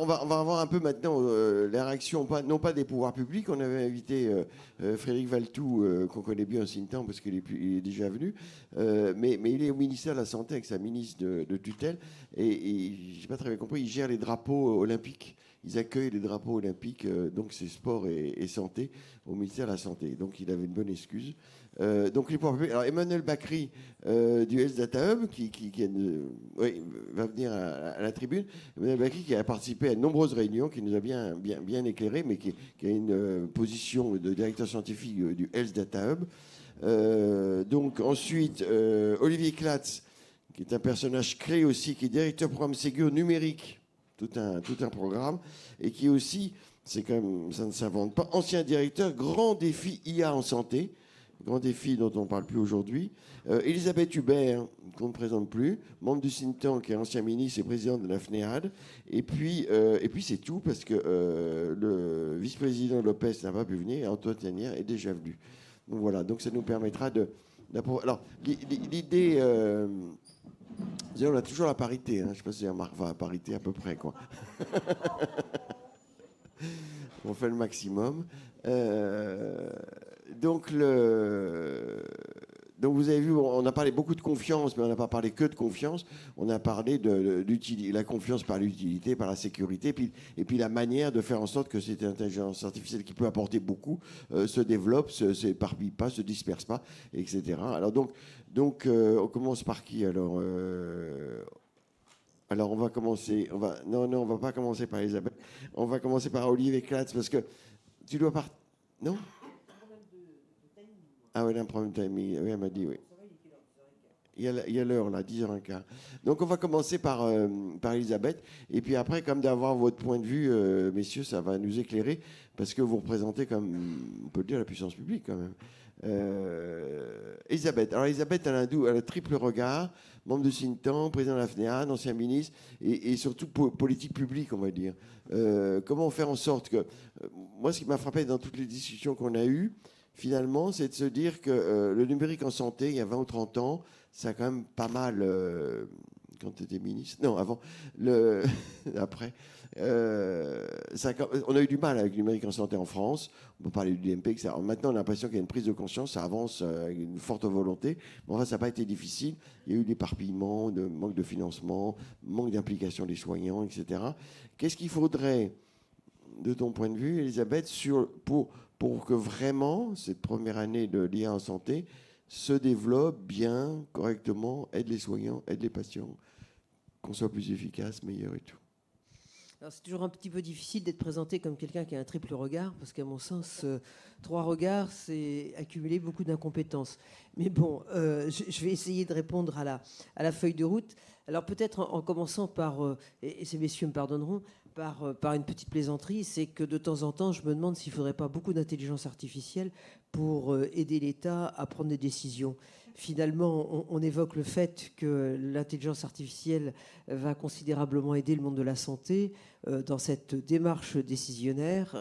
Alors on va avoir un peu maintenant la réaction, non pas des pouvoirs publics. On avait invité Frédéric Valtou, qu'on connaît bien au Sintan parce qu'il est déjà venu, mais il est au ministère de la Santé avec sa ministre de tutelle, et j'ai pas très bien compris, il gère les drapeaux olympiques. Ils accueillent les drapeaux olympiques, donc c'est sport et santé, au ministère de la Santé. Donc il avait une bonne excuse. Donc les pouvoirs publics. Alors Emmanuel Bacri du Health Data Hub, qui va venir à la tribune. Emmanuel Bacri qui a participé à de nombreuses réunions, qui nous a bien éclairé, mais qui a une position de directeur scientifique du Health Data Hub. Donc ensuite, Olivier Klatz, qui est un personnage clé aussi, qui est directeur programme Ségur numérique, tout un programme, et qui est aussi, c'est quand même, ça ne s'invente pas, ancien directeur, grand défi IA en santé, grand défi dont on ne parle plus aujourd'hui. Elisabeth Hubert, qu'on ne présente plus, membre du Sintan, qui est ancien ministre et président de la FNEAD. Et puis c'est tout, parce que le vice-président Lopez n'a pas pu venir, et Antoine Tanière est déjà venu. Donc voilà, donc ça nous permettra de... Alors, l'idée... on a toujours la parité, hein. Je ne sais pas si Marc va à parité à peu près, quoi. On fait le maximum. Donc vous avez vu, on a parlé beaucoup de confiance, mais on n'a pas parlé que de confiance. On a parlé de la confiance par l'utilité, par la sécurité, et puis la manière de faire en sorte que cette intelligence artificielle qui peut apporter beaucoup se développe, s'éparpille pas, se disperse pas, etc. Alors donc on commence par qui alors on va commencer. On va pas commencer par Elisabeth. On va commencer par Olivier Klatz, parce que tu dois partir. Non. Ah oui, un problème de timing. Oui, elle m'a dit, oui. Il y a l'heure, là, 10h15. Donc, on va commencer par Elisabeth. Et puis après, comme d'avoir votre point de vue, messieurs, ça va nous éclairer, parce que vous représentez, comme on peut le dire, la puissance publique, quand même. Elisabeth. Alors, Elisabeth, elle a un triple regard, membre de Sintan, président de la FNEAD, ancien ministre, et surtout politique publique, on va dire. Comment faire en sorte que... moi, ce qui m'a frappé dans toutes les discussions qu'on a eues, finalement, c'est de se dire que le numérique en santé, il y a 20 ou 30 ans, ça a quand même pas mal... quand tu étais ministre... Non, avant. Après. On a eu du mal avec le numérique en santé en France. On peut parler du DMP, etc. Maintenant, on a l'impression qu'il y a une prise de conscience, ça avance avec une forte volonté. Bon, enfin, ça n'a pas été difficile. Il y a eu l'éparpillement, manque de financement, manque d'implication des soignants, etc. Qu'est-ce qu'il faudrait, de ton point de vue, Elisabeth, pour que vraiment cette première année de l'IA en santé se développe bien, correctement, aide les soignants, aide les patients, qu'on soit plus efficace, meilleur et tout? Alors, c'est toujours un petit peu difficile d'être présenté comme quelqu'un qui a un triple regard, parce qu'à mon sens, 3 regards, c'est accumuler beaucoup d'incompétences. Mais bon, je vais essayer de répondre à la feuille de route. Alors peut-être en commençant par, et ces messieurs me pardonneront, par une petite plaisanterie, c'est que de temps en temps, je me demande s'il ne faudrait pas beaucoup d'intelligence artificielle pour aider l'État à prendre des décisions. Finalement, on évoque le fait que l'intelligence artificielle va considérablement aider le monde de la santé dans cette démarche décisionnaire.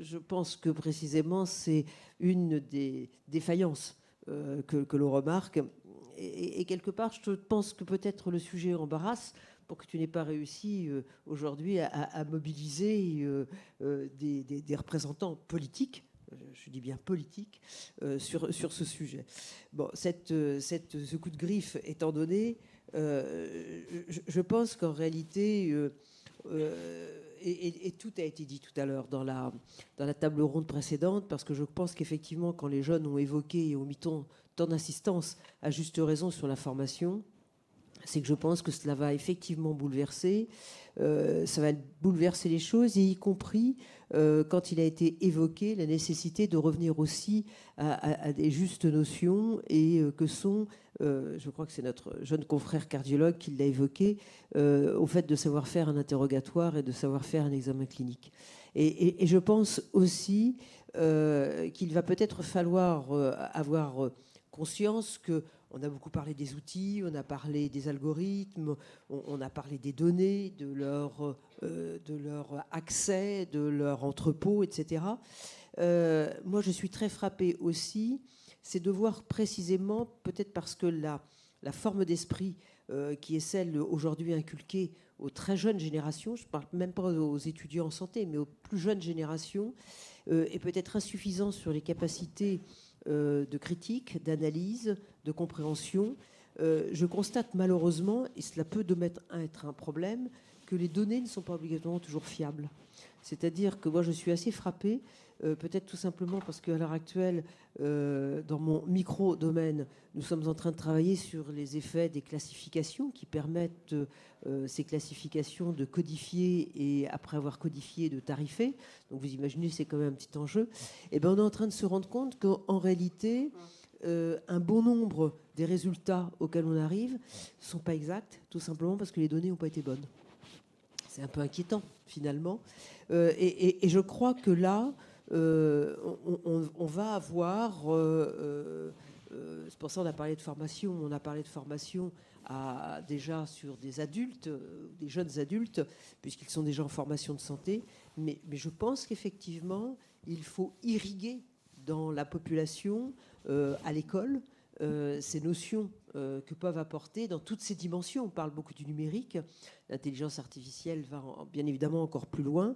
Je pense que précisément, c'est une des défaillances que l'on remarque. Et quelque part, je pense que peut-être le sujet embarrasse pour que tu n'aies pas réussi aujourd'hui à mobiliser des représentants politiques, je dis bien politique, sur ce sujet. Bon, ce coup de griffe étant donné, je pense qu'en réalité, et tout a été dit tout à l'heure dans la table ronde précédente, parce que je pense qu'effectivement, quand les jeunes ont évoqué et ont mis tant d'insistance, à juste raison, sur la formation, c'est que je pense que cela va effectivement bouleverser. Ça va bouleverser les choses, et y compris quand il a été évoqué la nécessité de revenir aussi à des justes notions, et que sont, je crois que c'est notre jeune confrère cardiologue qui l'a évoqué, au fait de savoir faire un interrogatoire et de savoir faire un examen clinique. Et je pense aussi qu'il va peut-être falloir avoir conscience que on a beaucoup parlé des outils, on a parlé des algorithmes, on a parlé des données, de leur accès, de leur entrepôt, etc. Moi, je suis très frappée aussi, c'est de voir précisément, peut-être parce que la forme d'esprit qui est celle aujourd'hui inculquée aux très jeunes générations, je ne parle même pas aux étudiants en santé, mais aux plus jeunes générations, est peut-être insuffisant sur les capacités de critique, d'analyse, de compréhension. Je constate malheureusement, et cela peut être un problème, que les données ne sont pas obligatoirement toujours fiables. C'est-à-dire que moi je suis assez frappée, peut-être tout simplement parce qu'à l'heure actuelle, dans mon micro-domaine, nous sommes en train de travailler sur les effets des classifications qui permettent ces classifications de codifier et après avoir codifié de tarifer. Donc vous imaginez, c'est quand même un petit enjeu. Et bien on est en train de se rendre compte qu'en réalité, un bon nombre des résultats auxquels on arrive ne sont pas exacts, tout simplement parce que les données n'ont pas été bonnes. C'est un peu inquiétant, finalement. Et je crois que là, on va avoir... c'est pour ça qu'on a parlé de formation. On a parlé de formation déjà sur des adultes, des jeunes adultes, puisqu'ils sont déjà en formation de santé. Mais je pense qu'effectivement, il faut irriguer dans la population, à l'école, ces notions que peuvent apporter dans toutes ces dimensions. On parle beaucoup du numérique. L'intelligence artificielle va bien évidemment encore plus loin.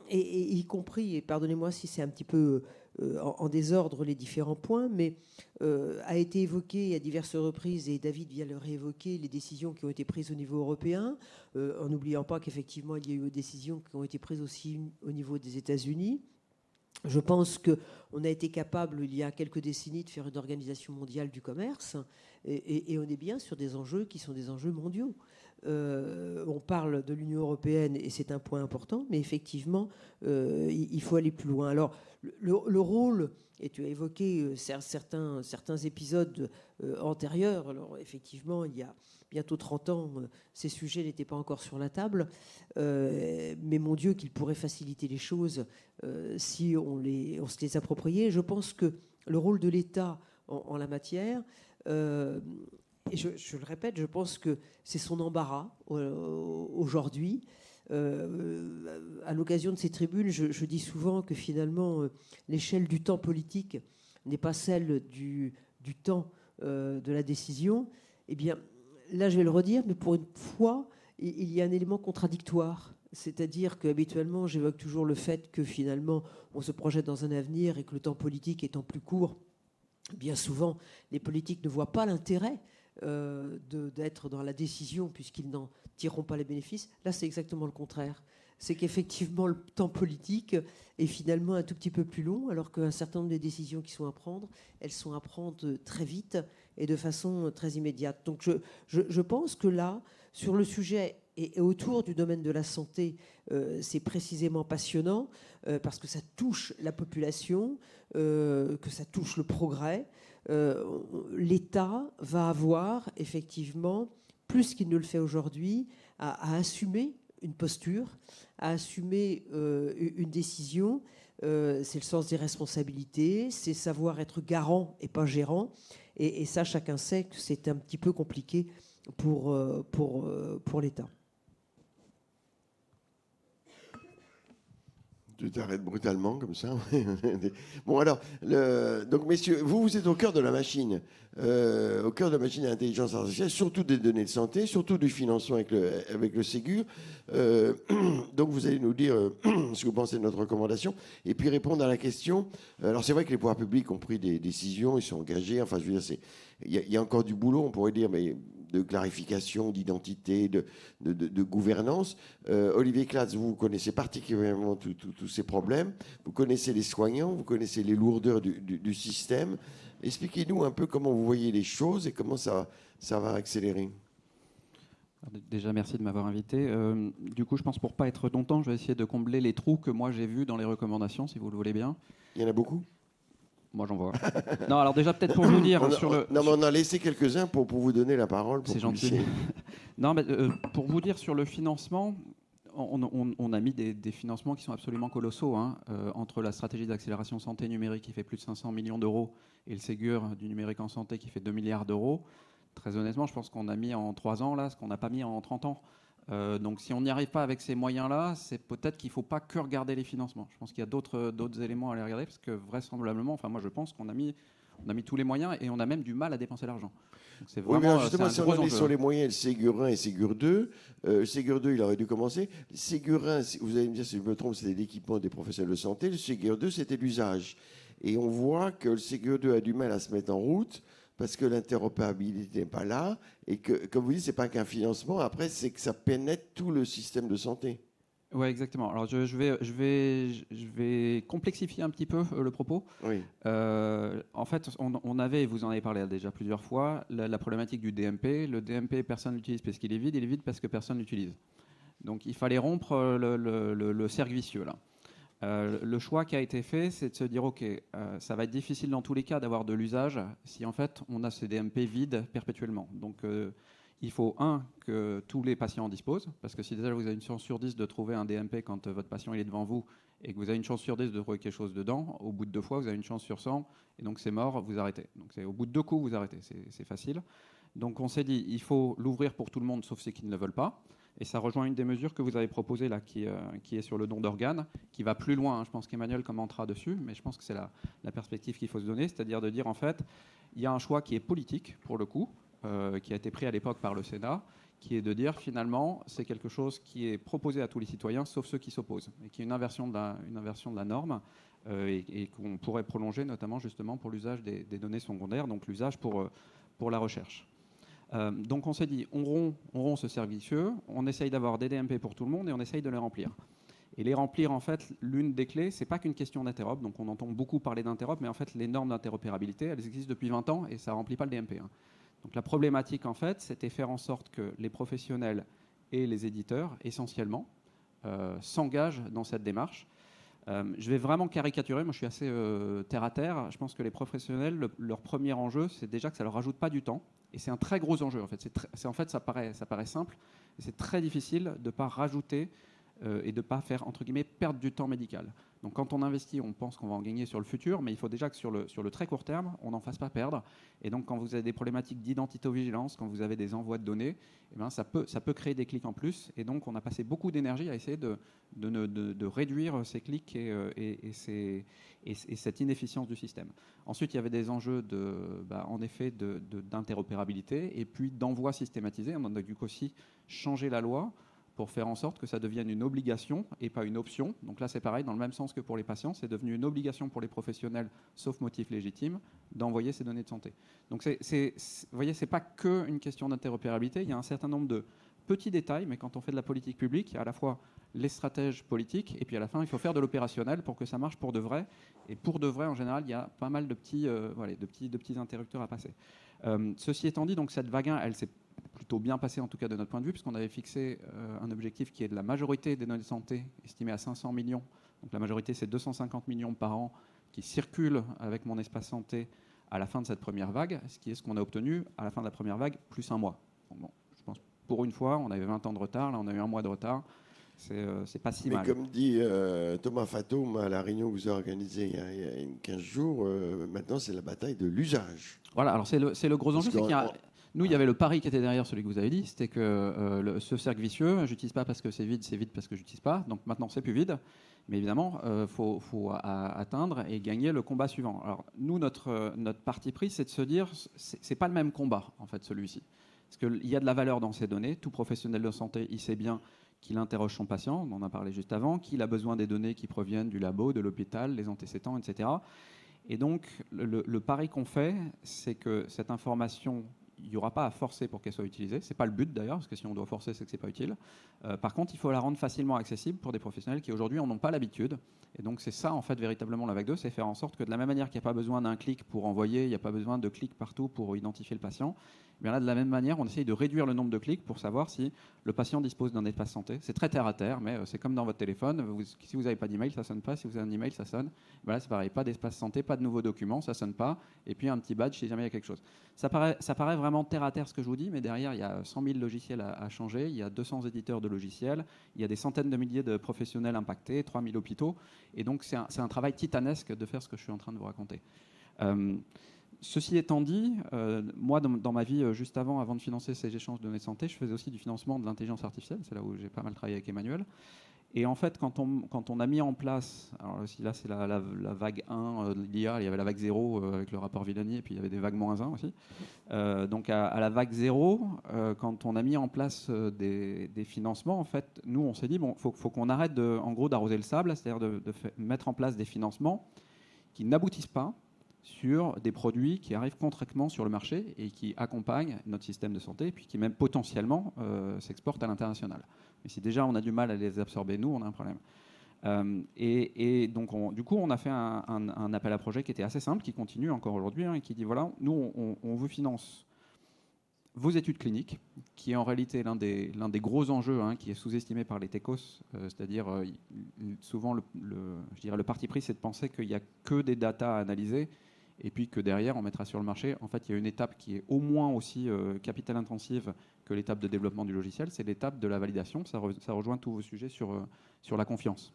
Et y compris, et pardonnez-moi si c'est un petit peu en désordre les différents points, mais a été évoqué à diverses reprises, et David vient le réévoquer, les décisions qui ont été prises au niveau européen, en n'oubliant pas qu'effectivement il y a eu des décisions qui ont été prises aussi au niveau des États-Unis. Je pense qu'on a été capable, il y a quelques décennies, de faire une organisation mondiale du commerce, et on est bien sur des enjeux qui sont des enjeux mondiaux. On parle de l'Union européenne, et c'est un point important, mais effectivement, il faut aller plus loin. Alors, le rôle, et tu as évoqué certains épisodes antérieurs, alors effectivement, il y a bientôt 30 ans, ces sujets n'étaient pas encore sur la table, mais mon Dieu, qu'il pourrait faciliter les choses si on se les appropriait. Je pense que le rôle de l'État en la matière, et je le répète, je pense que c'est son embarras aujourd'hui. À l'occasion de ces tribunes, je dis souvent que finalement, l'échelle du temps politique n'est pas celle du temps de la décision. Eh bien, là, je vais le redire, mais pour une fois, il y a un élément contradictoire. C'est-à-dire qu'habituellement, j'évoque toujours le fait que finalement, on se projette dans un avenir et que le temps politique étant plus court, bien souvent, les politiques ne voient pas l'intérêt d'être dans la décision puisqu'ils n'en tireront pas les bénéfices. Là, c'est exactement le contraire. C'est qu'effectivement, le temps politique est finalement un tout petit peu plus long, alors qu'un certain nombre des décisions qui sont à prendre, elles sont à prendre très vite et de façon très immédiate. Donc je pense que là, sur le sujet et autour du domaine de la santé, c'est précisément passionnant parce que ça touche la population, que ça touche le progrès. L'État va avoir effectivement, plus qu'il ne le fait aujourd'hui, à assumer une posture, à assumer une décision. C'est le sens des responsabilités, c'est savoir être garant et pas gérant. Et ça, chacun sait que c'est un petit peu compliqué pour l'État. Tu t'arrêtes brutalement comme ça. Bon alors, donc messieurs, vous êtes au cœur de la machine, au cœur de la machine d'intelligence artificielle, surtout des données de santé, surtout du financement avec le Ségur. Donc vous allez nous dire ce que vous pensez de notre recommandation, et puis répondre à la question. Alors c'est vrai que les pouvoirs publics ont pris des décisions, ils sont engagés. Enfin, je veux dire, il y a encore du boulot, on pourrait dire, mais de clarification, d'identité, de gouvernance. Olivier Clatz, vous connaissez particulièrement tous ces problèmes. Vous connaissez les soignants, vous connaissez les lourdeurs du système. Expliquez-nous un peu comment vous voyez les choses et comment ça va accélérer. Alors, déjà, merci de m'avoir invité. Du coup, je pense pour ne pas être longtemps, je vais essayer de combler les trous que moi j'ai vus dans les recommandations, si vous le voulez bien. Il y en a beaucoup ? Moi, j'en vois. Non, alors déjà, peut-être pour vous dire... mais on a laissé quelques-uns pour vous donner la parole. C'est gentil. Non, mais pour vous dire sur le financement, on a mis des financements qui sont absolument colossaux. Hein, entre la stratégie d'accélération santé numérique qui fait plus de 500 millions d'euros et le Ségur du numérique en santé qui fait 2 milliards d'euros. Très honnêtement, je pense qu'on a mis en 3 ans là, ce qu'on n'a pas mis en 30 ans. Donc si on n'y arrive pas avec ces moyens-là, c'est peut-être qu'il ne faut pas que regarder les financements. Je pense qu'il y a d'autres éléments à aller regarder, parce que vraisemblablement, enfin moi je pense qu'on a mis tous les moyens et on a même du mal à dépenser l'argent. Donc c'est Oui, vraiment mais justement, c'est si un on gros en est enjeu. sur les moyens, le Ségur 1 et Ségur 2, Ségur 2, il aurait dû commencer. Ségur 1, vous allez me dire si je me trompe, c'était l'équipement des professionnels de santé. Le Ségur 2, c'était l'usage. Et on voit que le Ségur 2 a du mal à se mettre en route parce que l'interopérabilité n'est pas là. Et que, comme vous dites, ce n'est pas qu'un financement. Après, c'est que ça pénètre tout le système de santé. Oui, exactement. Alors je vais complexifier un petit peu le propos. Oui. En fait, on avait, vous en avez parlé déjà plusieurs fois, la problématique du DMP. Le DMP, personne l'utilise parce qu'il est vide parce que personne l'utilise. Donc il fallait rompre le cercle vicieux là. Le choix qui a été fait, c'est de se dire ok, ça va être difficile dans tous les cas d'avoir de l'usage si en fait on a ces DMP vides perpétuellement. Donc il faut, que tous les patients en disposent, parce que si déjà vous avez une chance sur 10 de trouver un DMP quand votre patient il est devant vous, et que vous avez une chance sur 10 de trouver quelque chose dedans, au bout de 2 fois, vous avez une chance sur 100, et donc c'est mort, vous arrêtez. Donc c'est au bout de 2 coups, vous arrêtez, c'est facile. Donc on s'est dit, il faut l'ouvrir pour tout le monde, sauf ceux qui ne le veulent pas, et ça rejoint une des mesures que vous avez proposées là, qui est sur le don d'organes, qui va plus loin, hein. Je pense qu'Emmanuel commentera dessus, mais je pense que c'est la perspective qu'il faut se donner, c'est-à-dire de dire en fait, il y a un choix qui est politique, pour le coup, qui a été pris à l'époque par le Sénat, qui est de dire finalement c'est quelque chose qui est proposé à tous les citoyens sauf ceux qui s'opposent, et qui est une inversion de la norme, et qu'on pourrait prolonger notamment justement pour l'usage des données secondaires, donc l'usage pour la recherche. Donc on s'est dit on rompt ce cercle vicieux, on essaye d'avoir des DMP pour tout le monde et on essaye de les remplir. Et les remplir, en fait, l'une des clés, c'est pas qu'une question d'interop. Donc on entend beaucoup parler d'interop, mais en fait les normes d'interopérabilité, elles existent depuis 20 ans et ça remplit pas le DMP, hein. Donc la problématique, en fait, c'était faire en sorte que les professionnels et les éditeurs, essentiellement, s'engagent dans cette démarche. Je vais vraiment caricaturer, moi je suis assez terre à terre. Je pense que les professionnels, leur premier enjeu, c'est déjà que ça leur rajoute pas du temps. Et c'est un très gros enjeu, en fait. Ça paraît simple, et c'est très difficile de ne pas rajouter et de ne pas faire, entre guillemets, perdre du temps médical. Donc quand on investit, on pense qu'on va en gagner sur le futur, mais il faut déjà que sur le très court terme, on n'en fasse pas perdre. Et donc quand vous avez des problématiques d'identité-vigilance, quand vous avez des envois de données, eh ben, ça peut créer des clics en plus. Et donc on a passé beaucoup d'énergie à essayer de réduire ces clics et cette inefficience du système. Ensuite, il y avait des enjeux en effet d'interopérabilité et puis d'envoi systématisé. On a dû aussi changer la loi pour faire en sorte que ça devienne une obligation et pas une option. Donc là, c'est pareil, dans le même sens que pour les patients, c'est devenu une obligation pour les professionnels, sauf motif légitime, d'envoyer ces données de santé. Donc vous voyez, c'est pas qu'une question d'interopérabilité, il y a un certain nombre de petits détails, mais quand on fait de la politique publique, il y a à la fois les stratèges politiques, et puis à la fin, il faut faire de l'opérationnel pour que ça marche pour de vrai. Et pour de vrai, en général, il y a pas mal de petits interrupteurs à passer. Ceci étant dit, donc cette vague 1, elle s'est plutôt bien passée, en tout cas de notre point de vue, puisqu'on avait fixé un objectif qui est de la majorité des données de santé, estimée à 500 millions. Donc la majorité, c'est 250 millions par an qui circulent avec mon espace santé à la fin de cette première vague, ce qui est ce qu'on a obtenu à la fin de la première vague, plus un mois. Donc bon, je pense pour une fois, on avait 20 ans de retard, là on a eu un mois de retard. C'est pas si mal. Mais comme dit Thomas Fatoum à la réunion que vous avez organisée il y a 15 jours, maintenant c'est la bataille de l'usage. Voilà, alors c'est le gros enjeu. Nous, il y avait le pari qui était derrière celui que vous avez dit, c'était que ce cercle vicieux, j'utilise pas parce que c'est vide parce que j'utilise pas. Donc maintenant, c'est plus vide. Mais évidemment, faut atteindre et gagner le combat suivant. Alors nous, notre parti pris, c'est de se dire, c'est pas le même combat, en fait, celui-ci. Parce qu'il y a de la valeur dans ces données. Tout professionnel de santé, il sait bien qu'il interroge son patient, on en a parlé juste avant, qu'il a besoin des données qui proviennent du labo, de l'hôpital, les antécédents, etc. Et donc, le pari qu'on fait, c'est que cette information, il n'y aura pas à forcer pour qu'elle soit utilisée. Ce n'est pas le but d'ailleurs, parce que si on doit forcer, c'est que ce n'est pas utile. Par contre, il faut la rendre facilement accessible pour des professionnels qui aujourd'hui n'en ont pas l'habitude. Et donc c'est ça, en fait, véritablement la vague 2, c'est faire en sorte que de la même manière qu'il n'y a pas besoin d'un clic pour envoyer, il n'y a pas besoin de clics partout pour identifier le patient, eh bien là, de la même manière, on essaye de réduire le nombre de clics pour savoir si le patient dispose d'un espace santé. C'est très terre à terre, mais c'est comme dans votre téléphone. Si vous n'avez pas d'email, ça ne sonne pas. Si vous avez un email, ça sonne. Voilà, c'est pareil, pas d'espace santé, pas de nouveaux documents, ça ne sonne pas. Et puis un petit badge si jamais il y a quelque chose. Ça paraît vraiment terre à terre ce que je vous dis, mais derrière, il y a 100 000 logiciels à changer, il y a 200 éditeurs de logiciels, il y a des centaines de milliers de professionnels impactés, 3000 hôpitaux. Et donc, c'est un travail titanesque de faire ce que je suis en train de vous raconter. Ceci étant dit, moi, dans ma vie, juste avant de financer ces échanges de données de santé, je faisais aussi du financement de l'intelligence artificielle. C'est là où j'ai pas mal travaillé avec Emmanuel. Et en fait, quand on a mis en place, alors là c'est la vague 1 de l'IA, il y avait la vague 0 avec le rapport Villani, et puis il y avait des vagues -1 aussi. Donc à la vague 0, quand on a mis en place des financements, en fait, nous on s'est dit, bon, faut qu'on arrête en gros d'arroser le sable, c'est-à-dire de mettre en place des financements qui n'aboutissent pas sur des produits qui arrivent concrètement sur le marché et qui accompagnent notre système de santé, et puis qui même potentiellement s'exportent à l'international. Mais si déjà on a du mal à les absorber, nous, on a un problème. Et donc, du coup, on a fait un appel à projet qui était assez simple, qui continue encore aujourd'hui, et qui dit, voilà, nous, on vous finance vos études cliniques, qui est en réalité l'un des gros enjeux, qui est sous-estimé par les techos, c'est-à-dire souvent, je dirais, le parti pris, c'est de penser qu'il n'y a que des datas à analyser, et puis que derrière, on mettra sur le marché. En fait, il y a une étape qui est au moins aussi capital intensive que l'étape de développement du logiciel, c'est l'étape de la validation. Ça rejoint tous vos sujets sur la confiance.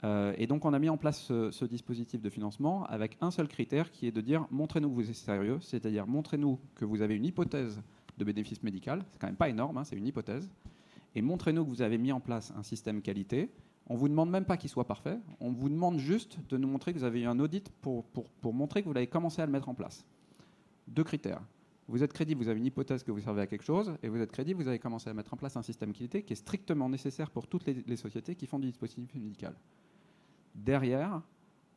Et donc, on a mis en place ce dispositif de financement avec un seul critère qui est de dire, montrez-nous que vous êtes sérieux, c'est-à-dire montrez-nous que vous avez une hypothèse de bénéfice médical, c'est quand même pas énorme, c'est une hypothèse, et montrez-nous que vous avez mis en place un système qualité. On ne vous demande même pas qu'il soit parfait, on vous demande juste de nous montrer que vous avez eu un audit pour montrer que vous avez commencé à le mettre en place. 2 critères. Vous êtes crédible, vous avez une hypothèse que vous servez à quelque chose, et vous êtes crédible, vous avez commencé à mettre en place un système qualité qui est strictement nécessaire pour toutes les sociétés qui font du dispositif médical. Derrière,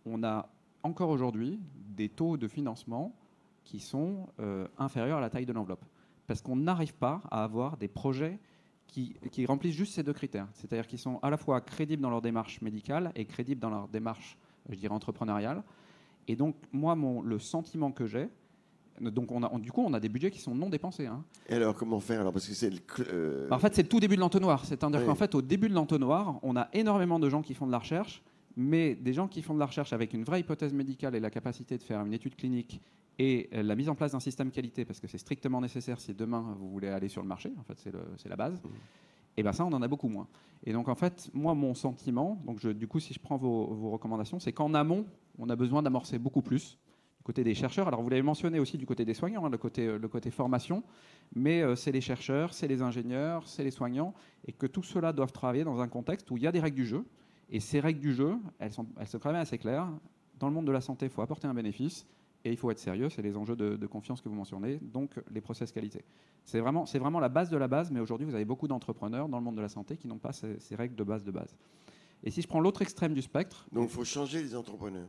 on a encore aujourd'hui des taux de financement qui sont inférieurs à la taille de l'enveloppe. Parce qu'on n'arrive pas à avoir des projets qui remplissent juste ces 2 critères. C'est-à-dire qu'ils sont à la fois crédibles dans leur démarche médicale et crédibles dans leur démarche, je dirais, entrepreneuriale. Et donc, moi, le sentiment que j'ai, donc du coup, on a des budgets qui sont non dépensés. Et alors, comment faire alors, parce que c'est En fait, c'est le tout début de l'entonnoir. C'est-à-dire oui. qu'en fait, au début de l'entonnoir, on a énormément de gens qui font de la recherche, mais des gens qui font de la recherche avec une vraie hypothèse médicale et la capacité de faire une étude clinique et la mise en place d'un système qualité, parce que c'est strictement nécessaire si demain vous voulez aller sur le marché, en fait c'est la base, et bien ça on en a beaucoup moins. Et donc en fait, moi mon sentiment, donc du coup si je prends vos recommandations, c'est qu'en amont, on a besoin d'amorcer beaucoup plus du côté des chercheurs. Alors vous l'avez mentionné aussi du côté des soignants, le côté formation, mais c'est les chercheurs, c'est les ingénieurs, c'est les soignants, et que tout cela doivent travailler dans un contexte où il y a des règles du jeu. Et ces règles du jeu, elles sont quand même assez claires. Dans le monde de la santé, il faut apporter un bénéfice et il faut être sérieux. C'est les enjeux de confiance que vous mentionnez, donc les process qualité. C'est vraiment la base de la base, mais aujourd'hui, vous avez beaucoup d'entrepreneurs dans le monde de la santé qui n'ont pas ces règles de base. Et si je prends l'autre extrême du spectre... Donc, il faut changer les entrepreneurs.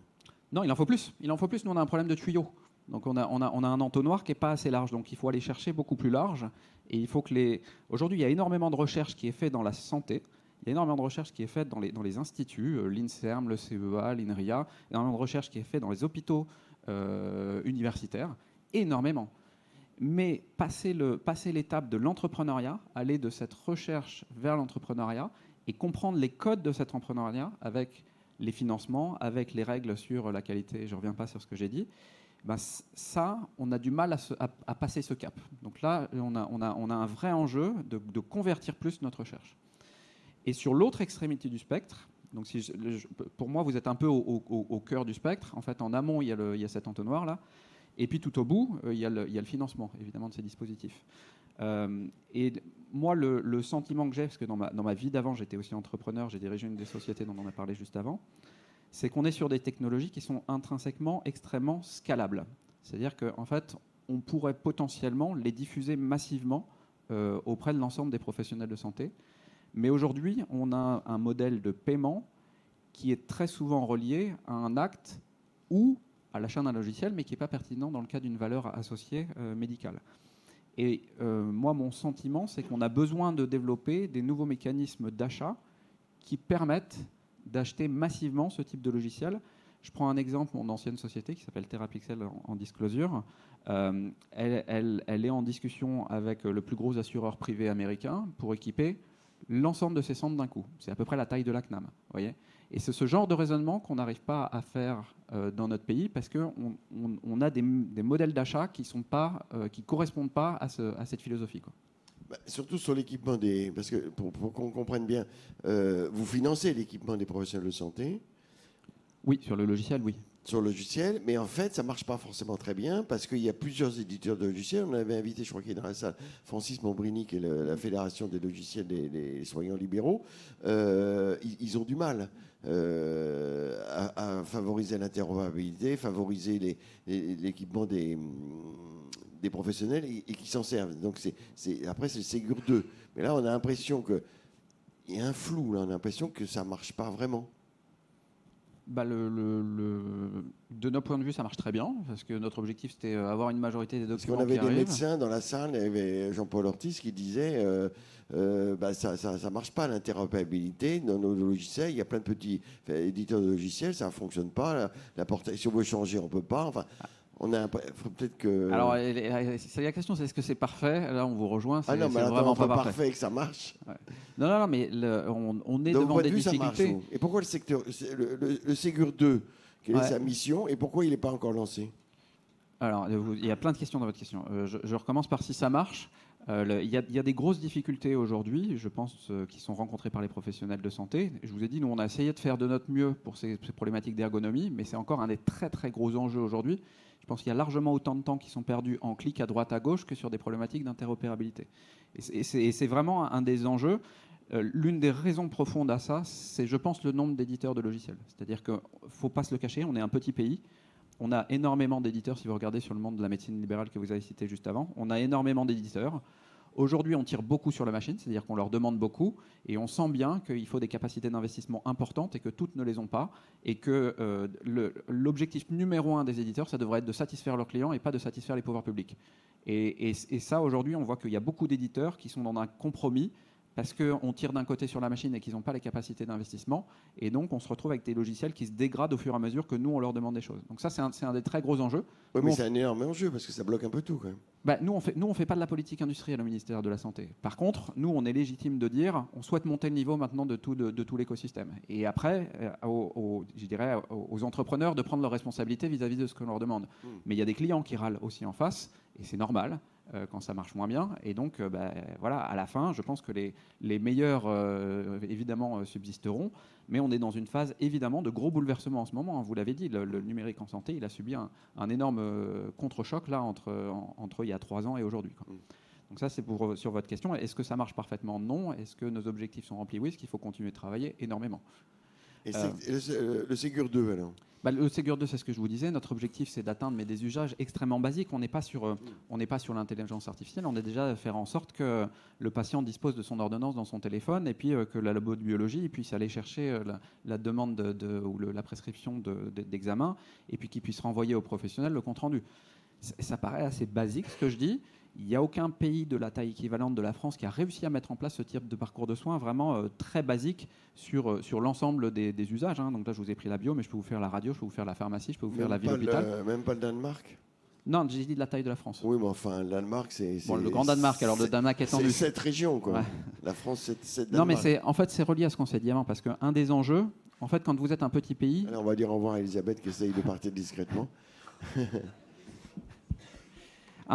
Non, il en faut plus. Nous, on a un problème de tuyaux. Donc, on a un entonnoir qui n'est pas assez large. Donc, il faut aller chercher beaucoup plus large. Et il faut que Aujourd'hui, il y a énormément de recherche qui est faite dans la santé. Il y a énormément de recherche qui est faite dans les instituts, l'INSERM, le CEA, l'INRIA, énormément de recherche qui est faite dans les hôpitaux universitaires, énormément. Mais passer l'étape de l'entrepreneuriat, aller de cette recherche vers l'entrepreneuriat et comprendre les codes de cet entrepreneuriat avec les financements, avec les règles sur la qualité, je ne reviens pas sur ce que j'ai dit, ça, on a du mal à passer ce cap. Donc là, on a un vrai enjeu de convertir plus notre recherche. Et sur l'autre extrémité du spectre, donc pour moi, vous êtes un peu au cœur du spectre. En fait, en amont, il y a cet entonnoir-là. Et puis tout au bout, il y a le financement, évidemment, de ces dispositifs. Et moi, le sentiment que j'ai, parce que dans ma vie d'avant, j'étais aussi entrepreneur, j'ai dirigé une des sociétés dont on a parlé juste avant, c'est qu'on est sur des technologies qui sont intrinsèquement extrêmement scalables. C'est-à-dire qu'en fait, on pourrait potentiellement les diffuser massivement auprès de l'ensemble des professionnels de santé. Mais aujourd'hui, on a un modèle de paiement qui est très souvent relié à un acte ou à l'achat d'un logiciel, mais qui n'est pas pertinent dans le cas d'une valeur associée médicale. Et moi, mon sentiment, c'est qu'on a besoin de développer des nouveaux mécanismes d'achat qui permettent d'acheter massivement ce type de logiciel. Je prends un exemple, mon ancienne société qui s'appelle TheraPixel en disclosure. Elle est en discussion avec le plus gros assureur privé américain pour équiper l'ensemble de ces centres d'un coup. C'est à peu près la taille de la CNAM. Voyez, et c'est ce genre de raisonnement qu'on n'arrive pas à faire dans notre pays parce qu'on a des modèles d'achat qui ne correspondent pas à cette philosophie, quoi. Surtout sur l'équipement parce que pour qu'on comprenne bien, vous financez l'équipement des professionnels de santé. Oui, sur le logiciel, oui. sur le logiciel, mais en fait, ça marche pas forcément très bien parce qu'il y a plusieurs éditeurs de logiciels. On avait invité, je crois qu'il est dans la salle, Francis Mombrini, qui est la fédération des logiciels des soignants libéraux. Ils ont du mal à favoriser l'interopérabilité, favoriser l'équipement des professionnels et qui s'en servent. Donc après, c'est le Ségur 2. Mais là, on a l'impression qu'il y a un flou. Là, on a l'impression que ça marche pas vraiment. Bah de notre point de vue, ça marche très bien, parce que notre objectif, c'était avoir une majorité des documents qui arrivent. Parce qu'on avait des médecins dans la salle, il y avait Jean-Paul Ortiz qui disait ça ne marche pas l'interopérabilité dans nos logiciels. Il y a plein de petits éditeurs de logiciels, ça ne fonctionne pas. Si on veut changer, on ne peut pas. Enfin, faut peut-être que... Alors, la question, c'est est-ce que c'est parfait? Là, on vous rejoint. Ah non, mais vraiment pas parfait que ça marche. Ouais. Non, mais on est donc, devant des difficultés. Ça marche, et pourquoi le Ségur 2, quelle est sa mission, et pourquoi il n'est pas encore lancé? Alors, il y a plein de questions dans votre question. Je recommence par si ça marche. Il y a des grosses difficultés aujourd'hui, je pense, qui sont rencontrées par les professionnels de santé. Je vous ai dit, nous, on a essayé de faire de notre mieux pour ces problématiques d'ergonomie, mais c'est encore un des très, très gros enjeux aujourd'hui. Je pense qu'il y a largement autant de temps qui sont perdus en clic à droite, à gauche que sur des problématiques d'interopérabilité. Et c'est vraiment un des enjeux. L'une des raisons profondes à ça, c'est, je pense, le nombre d'éditeurs de logiciels. C'est-à-dire qu'il ne faut pas se le cacher, on est un petit pays. On a énormément d'éditeurs, si vous regardez sur le monde de la médecine libérale que vous avez cité juste avant. On a énormément d'éditeurs. Aujourd'hui, on tire beaucoup sur la machine, c'est-à-dire qu'on leur demande beaucoup, et on sent bien qu'il faut des capacités d'investissement importantes et que toutes ne les ont pas, et que l'objectif numéro 1 des éditeurs, ça devrait être de satisfaire leurs clients et pas de satisfaire les pouvoirs publics. Et ça, aujourd'hui, on voit qu'il y a beaucoup d'éditeurs qui sont dans un compromis parce qu'on tire d'un côté sur la machine et qu'ils n'ont pas les capacités d'investissement, et donc on se retrouve avec des logiciels qui se dégradent au fur et à mesure que nous, on leur demande des choses. Donc ça, c'est un des très gros enjeux. Oui, mais c'est un énorme enjeu, parce que ça bloque un peu tout, quand même. Bah, nous, on fait pas de la politique industrielle au ministère de la Santé. Par contre, nous, on est légitime de dire, on souhaite monter le niveau maintenant de tout l'écosystème. Et après, je dirais aux entrepreneurs de prendre leurs responsabilités vis-à-vis de ce qu'on leur demande. Mais il y a des clients qui râlent aussi en face, et c'est normal. Quand ça marche moins bien. Et donc, voilà, à la fin, je pense que les meilleurs, évidemment, subsisteront. Mais on est dans une phase, évidemment, de gros bouleversements en ce moment. Vous l'avez dit, le numérique en santé, il a subi un énorme contre-choc là, entre il y a 3 ans et aujourd'hui. Donc ça, c'est sur votre question. Est-ce que ça marche parfaitement? Non. Est-ce que nos objectifs sont remplis? Oui, parce qu'il faut continuer de travailler énormément. Et le Ségur 2, alors? Le Ségur 2, c'est ce que je vous disais. Notre objectif, c'est d'atteindre des usages extrêmement basiques. On n'est pas sur l'intelligence artificielle. On est déjà à faire en sorte que le patient dispose de son ordonnance dans son téléphone et puis que la labo de biologie puisse aller chercher la demande ou la prescription d'examen et puis qu'il puisse renvoyer au professionnel le compte-rendu. Ça paraît assez basique, ce que je dis. Il n'y a aucun pays de la taille équivalente de la France qui a réussi à mettre en place ce type de parcours de soins vraiment très basique sur l'ensemble des usages. Donc là, je vous ai pris la bio, mais je peux vous faire la radio, je peux vous faire la pharmacie, je peux vous faire la ville-hôpital. Même pas le Danemark? Non, j'ai dit de la taille de la France. Oui, mais enfin, le Danemark, c'est... Bon, le Grand Danemark, alors le Danemark étendu. C'est 7 régions, quoi. Ouais. La France, c'est Danemark. Non, mais en fait, c'est relié à ce qu'on s'est dit avant, parce qu'un des enjeux, en fait, quand vous êtes un petit pays... Alors, on va dire au revoir à Elisabeth qui essaye de partir discrètement.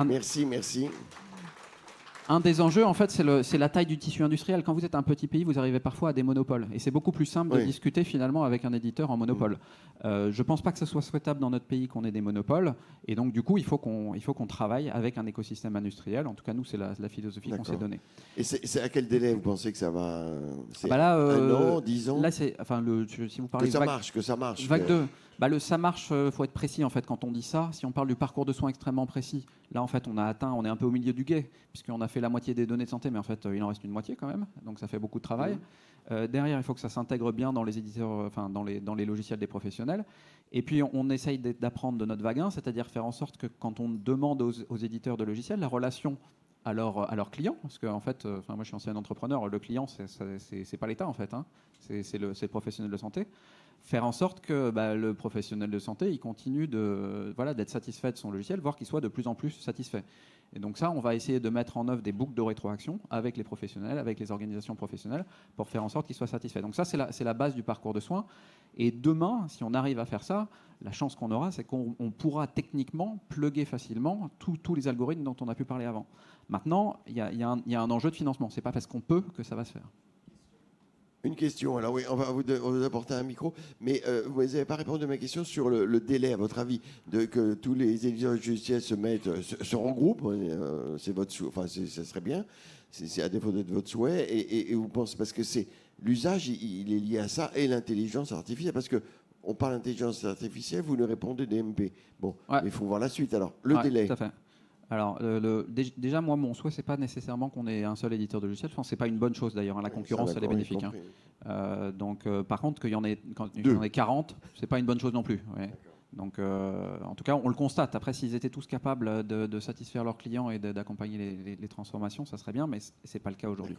Merci. Un des enjeux, en fait, c'est la taille du tissu industriel. Quand vous êtes un petit pays, vous arrivez parfois à des monopoles. Et c'est beaucoup plus simple de discuter finalement avec un éditeur en monopole. Je ne pense pas que ce soit souhaitable dans notre pays qu'on ait des monopoles. Et donc, du coup, il faut qu'on travaille avec un écosystème industriel. En tout cas, nous, c'est la philosophie qu'on s'est donnée. Et c'est à quel délai vous pensez que ça va? Là, 1 an, 10 ans? Là, si vous parlez que ça marche. Vague 2. Ça marche, faut être précis en fait quand on dit ça. Si on parle du parcours de soins extrêmement précis, là en fait on est un peu au milieu du gué, puisqu'on a fait la moitié des données de santé, mais en fait il en reste une moitié quand même, donc ça fait beaucoup de travail. Derrière, il faut que ça s'intègre bien dans les éditeurs, dans les logiciels des professionnels. Et puis on essaye d'apprendre de notre vague 1, c'est-à-dire faire en sorte que quand on demande aux éditeurs de logiciels la relation à leurs clients, parce que en fait, moi je suis ancien entrepreneur, le client c'est pas l'État en fait, c'est le professionnel de santé. Faire en sorte que le professionnel de santé il continue d'être satisfait de son logiciel, voire qu'il soit de plus en plus satisfait. Et donc ça, on va essayer de mettre en œuvre des boucles de rétroaction avec les professionnels, avec les organisations professionnelles, pour faire en sorte qu'ils soient satisfaits. Donc ça, c'est la base du parcours de soins. Et demain, si on arrive à faire ça, la chance qu'on aura, c'est qu'on pourra techniquement plugger facilement tous les algorithmes dont on a pu parler avant. Maintenant, il y a un enjeu de financement. Ce n'est pas parce qu'on peut que ça va se faire. Une question, alors oui, on va vous apporter un micro, mais vous n'avez pas répondu à ma question sur le délai, à votre avis, que tous les éditeurs logiciels se regroupent, c'est votre enfin, ça serait bien, c'est à défaut d'être votre souhait, et vous pensez, parce que l'usage, il est lié à ça, et l'intelligence artificielle, parce que on parle d'intelligence artificielle, vous nous répondez DMP. Bon, Ouais. il faut voir la suite, alors, le délai. Tout à fait. Alors, déjà, moi, mon souhait, c'est pas nécessairement qu'on ait un seul éditeur de logiciel. Je pense que c'est pas une bonne chose d'ailleurs, hein. La concurrence, elle est bénéfique, hein. Donc, par contre, quand il y en ait 40, c'est pas une bonne chose non plus. Ouais. Donc, en tout cas, on le constate. Après, s'ils étaient tous capables de satisfaire leurs clients et d'accompagner les transformations, ça serait bien, mais c'est pas le cas aujourd'hui.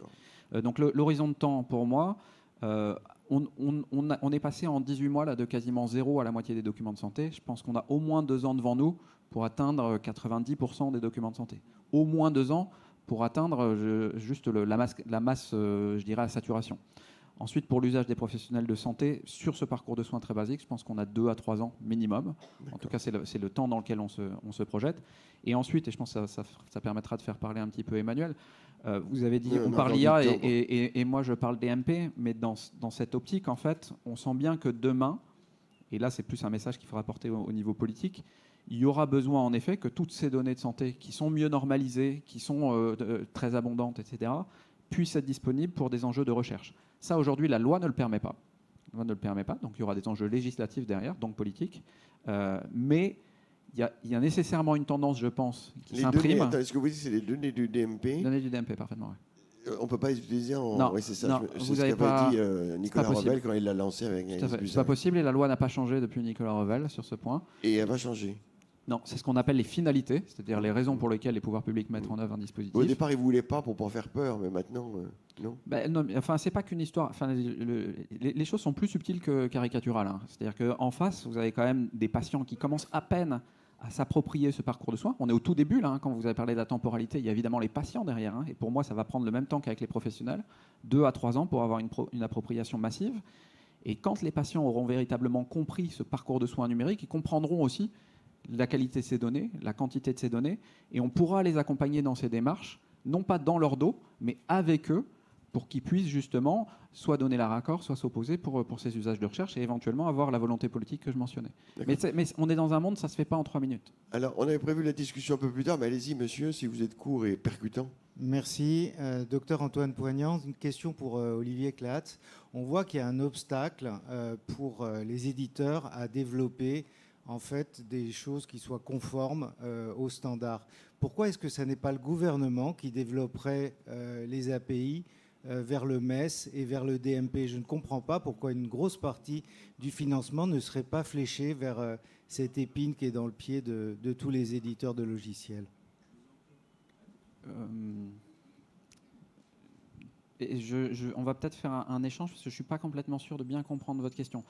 Donc, l'horizon de temps, pour moi, on est passé en 18 mois là, de quasiment 0 à la moitié des documents de santé. Je pense qu'on a au moins 2 ans devant nous pour atteindre 90% des documents de santé. Au moins 2 ans pour atteindre juste la masse, je dirais, à saturation. Ensuite, pour l'usage des professionnels de santé, sur ce parcours de soins très basique, je pense qu'on a 2 à 3 ans minimum. En tout cas, c'est le temps dans lequel on se projette. Et ensuite, et je pense que ça permettra de faire parler un petit peu Emmanuel, vous avez dit, on parle IA et moi je parle DMP, mais dans cette optique, en fait, on sent bien que demain, et là c'est plus un message qu'il faudra porter au niveau politique, il y aura besoin en effet que toutes ces données de santé qui sont mieux normalisées, qui sont très abondantes, etc., puissent être disponibles pour des enjeux de recherche. Ça, aujourd'hui, la loi ne le permet pas. La loi ne le permet pas, donc il y aura des enjeux législatifs derrière, donc politiques. Mais il y a nécessairement une tendance, je pense, qui s'imprime. Est-ce que vous dites que c'est les données du DMP? Données du DMP, parfaitement, oui. On ne peut pas les utiliser en... Non, oui, c'est ça. non, C'est vous ce avez qu'avait pas... dit Nicolas Revel quand il l'a lancé avec Tout à fait. C'est pas possible et la loi n'a pas changé depuis Nicolas Revel sur ce point. Et elle va changer. Non, c'est ce qu'on appelle les finalités, c'est-à-dire les raisons pour lesquelles les pouvoirs publics mettent en œuvre un dispositif. Au départ, ils ne voulaient pas pour pas faire peur, mais maintenant, non. Non, enfin, c'est pas qu'une histoire. Enfin, les choses sont plus subtiles que caricaturales, hein. C'est-à-dire qu'en face, vous avez quand même des patients qui commencent à peine à s'approprier ce parcours de soins. On est au tout début, là, hein, quand vous avez parlé de la temporalité, il y a évidemment les patients derrière, hein, et pour moi, ça va prendre le même temps qu'avec les professionnels, 2 à 3 ans pour avoir une appropriation massive. Et quand les patients auront véritablement compris ce parcours de soins numériques, ils comprendront aussi la qualité de ces données, la quantité de ces données, et on pourra les accompagner dans ces démarches, non pas dans leur dos, mais avec eux, pour qu'ils puissent justement soit donner leur accord, soit s'opposer pour ces usages de recherche et éventuellement avoir la volonté politique que je mentionnais. Mais on est dans un monde, ça ne se fait pas en 3 minutes. Alors, on avait prévu la discussion un peu plus tard, mais allez-y, monsieur, si vous êtes court et percutant. Merci. Docteur Antoine Poignant, une question pour Olivier Clatz. On voit qu'il y a un obstacle pour les éditeurs à développer en fait des choses qui soient conformes aux standards. Pourquoi est-ce que ce n'est pas le gouvernement qui développerait les API vers le MES et vers le DMP? Je ne comprends pas pourquoi une grosse partie du financement ne serait pas fléchée vers cette épine qui est dans le pied de tous les éditeurs de logiciels. On va peut-être faire un échange parce que je ne suis pas complètement sûr de bien comprendre votre question.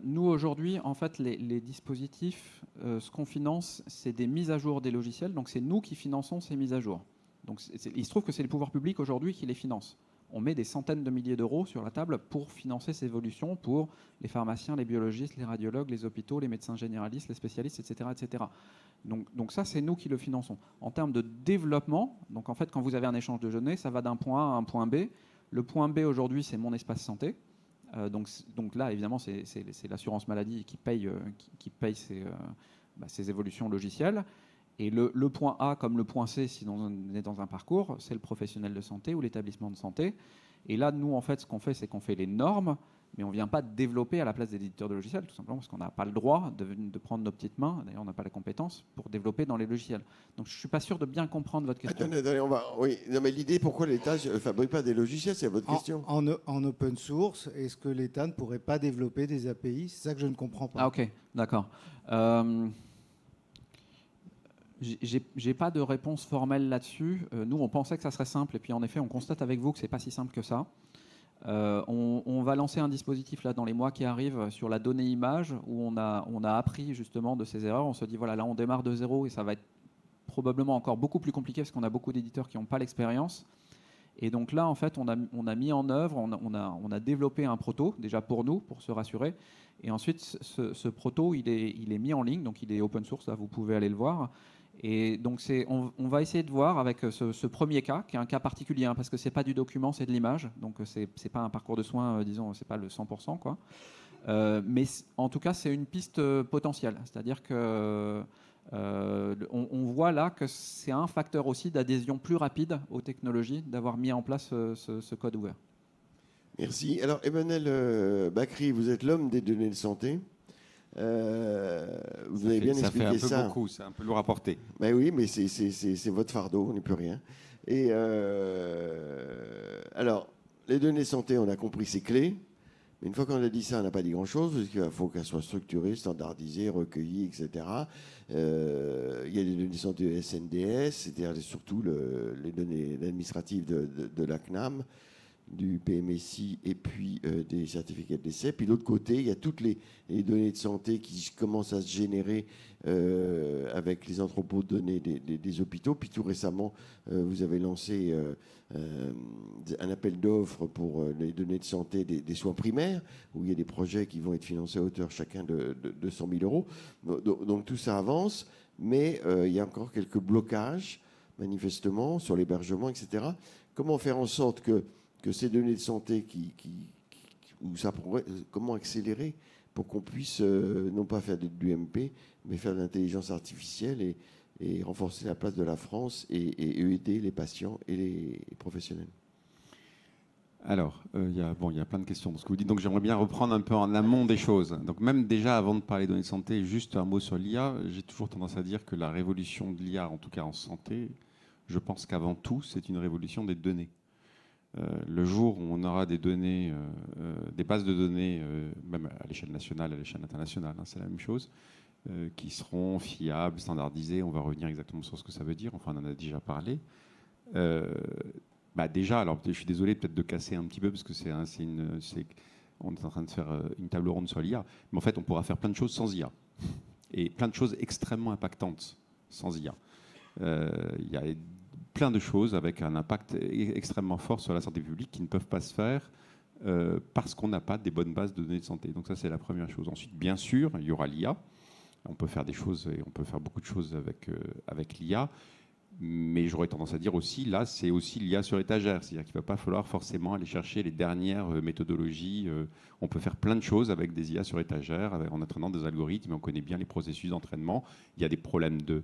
Nous, aujourd'hui, en fait, les dispositifs, ce qu'on finance, c'est des mises à jour des logiciels. Donc, c'est nous qui finançons ces mises à jour. Donc, il se trouve que c'est le pouvoir public aujourd'hui qui les finance. On met des centaines de milliers d'euros sur la table pour financer ces évolutions pour les pharmaciens, les biologistes, les radiologues, les hôpitaux, les médecins généralistes, les spécialistes, etc. etc. Donc ça, c'est nous qui le finançons. En termes de développement, donc en fait, quand vous avez un échange de données, ça va d'un point A à un point B. Le point B, aujourd'hui, c'est mon espace santé. Donc là, évidemment, c'est l'assurance maladie qui paye ces évolutions logicielles. Et le point A comme le point C, si on est dans un parcours, c'est le professionnel de santé ou l'établissement de santé. Et là, nous, en fait, ce qu'on fait, c'est qu'on fait les normes, mais on ne vient pas développer à la place des éditeurs de logiciels, tout simplement parce qu'on n'a pas le droit de prendre nos petites mains, d'ailleurs on n'a pas la compétence, pour développer dans les logiciels. Donc je ne suis pas sûr de bien comprendre votre question. Attendez, oui. Non, mais l'idée, pourquoi l'État ne fabrique pas des logiciels, c'est votre question. En open source, est-ce que l'État ne pourrait pas développer des API? C'est ça que je ne comprends pas. Ah ok, d'accord. J'ai pas de réponse formelle là-dessus. Nous, on pensait que ça serait simple, et puis en effet, on constate avec vous que c'est pas si simple que ça. On va lancer un dispositif là dans les mois qui arrivent sur la donnée image où on a appris justement de ces erreurs. On se dit voilà, là on démarre de zéro et ça va être probablement encore beaucoup plus compliqué parce qu'on a beaucoup d'éditeurs qui n'ont pas l'expérience. Et donc là en fait on a mis en œuvre, on a développé un proto déjà pour nous pour se rassurer. Et ensuite ce proto il est mis en ligne, donc il est open source, là vous pouvez aller le voir. Et donc, on va essayer de voir avec ce premier cas, qui est un cas particulier, hein, parce que ce n'est pas du document, c'est de l'image. Donc, ce n'est pas un parcours de soins, disons, ce n'est pas le 100%, quoi. Mais en tout cas, c'est une piste potentielle. C'est-à-dire que on voit là que c'est un facteur aussi d'adhésion plus rapide aux technologies, d'avoir mis en place ce code ouvert. Merci. Alors, Emmanuel Bacri, vous êtes l'homme des données de santé. Vous avez bien expliqué ça. Ça fait un peu beaucoup, c'est un peu lourd à porter. Ben oui, mais c'est votre fardeau, on n'est plus rien. Et alors, les données de santé, on a compris, c'est clé. Mais une fois qu'on a dit ça, on n'a pas dit grand-chose, parce qu'il faut qu'elles soient structurées, standardisées, recueillies, etc. Il y a des données de santé SNDS, c'est-à-dire surtout les données administratives de la CNAM, du PMSI et puis des certificats de décès. Puis de l'autre côté, il y a toutes les données de santé qui commencent à se générer avec les entrepôts de données des hôpitaux. Puis tout récemment, vous avez lancé un appel d'offres pour les données de santé des soins primaires, où il y a des projets qui vont être financés à hauteur chacun de 200 000 euros. Donc tout ça avance, mais il y a encore quelques blocages, manifestement, sur l'hébergement, etc. Comment faire en sorte que ces données de santé, comment accélérer pour qu'on puisse non pas faire de l'UMP, mais faire de l'intelligence artificielle et renforcer la place de la France et aider les patients et les professionnels. Alors, il y a plein de questions dans ce que vous dites. Donc, j'aimerais bien reprendre un peu en amont des choses. Donc, même déjà, avant de parler des données de santé, juste un mot sur l'IA. J'ai toujours tendance à dire que la révolution de l'IA, en tout cas en santé, je pense qu'avant tout, c'est une révolution des données. Le jour où on aura des données, des bases de données, même à l'échelle nationale, à l'échelle internationale, hein, c'est la même chose, qui seront fiables, standardisées, on va revenir exactement sur ce que ça veut dire, enfin on en a déjà parlé. Déjà, alors je suis désolé peut-être de casser un petit peu, parce que on est en train de faire une table ronde sur l'IA, mais en fait on pourra faire plein de choses sans IA, et plein de choses extrêmement impactantes sans IA. Il y a plein de choses avec un impact extrêmement fort sur la santé publique qui ne peuvent pas se faire parce qu'on n'a pas des bonnes bases de données de santé. Donc ça, c'est la première chose. Ensuite, bien sûr, il y aura l'IA. On peut faire des choses et on peut faire beaucoup de choses avec l'IA. Mais j'aurais tendance à dire aussi, là, c'est aussi l'IA sur étagère. C'est-à-dire qu'il ne va pas falloir forcément aller chercher les dernières méthodologies. On peut faire plein de choses avec des IA sur étagère, en entraînant des algorithmes. On connaît bien les processus d'entraînement. Il y a des problèmes de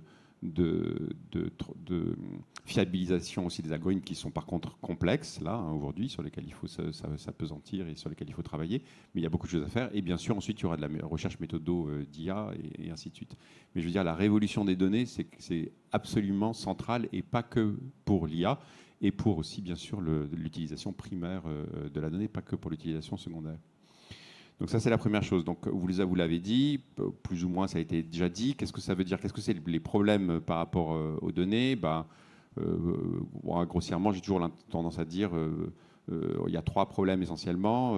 fiabilisation aussi des algorithmes qui sont par contre complexes là aujourd'hui, sur lesquels il faut s'apesantir et sur lesquels il faut travailler, mais il y a beaucoup de choses à faire. Et bien sûr ensuite il y aura de la recherche méthodo d'IA et ainsi de suite. Mais je veux dire, la révolution des données, c'est absolument central, et pas que pour l'IA, et pour aussi bien sûr l'utilisation primaire de la donnée, pas que pour l'utilisation secondaire. Donc ça, c'est la première chose. Donc vous l'avez dit, plus ou moins ça a été déjà dit. Qu'est-ce que ça veut dire? Qu'est-ce que c'est les problèmes par rapport aux données? Grossièrement, j'ai toujours tendance à dire il y a 3 problèmes essentiellement.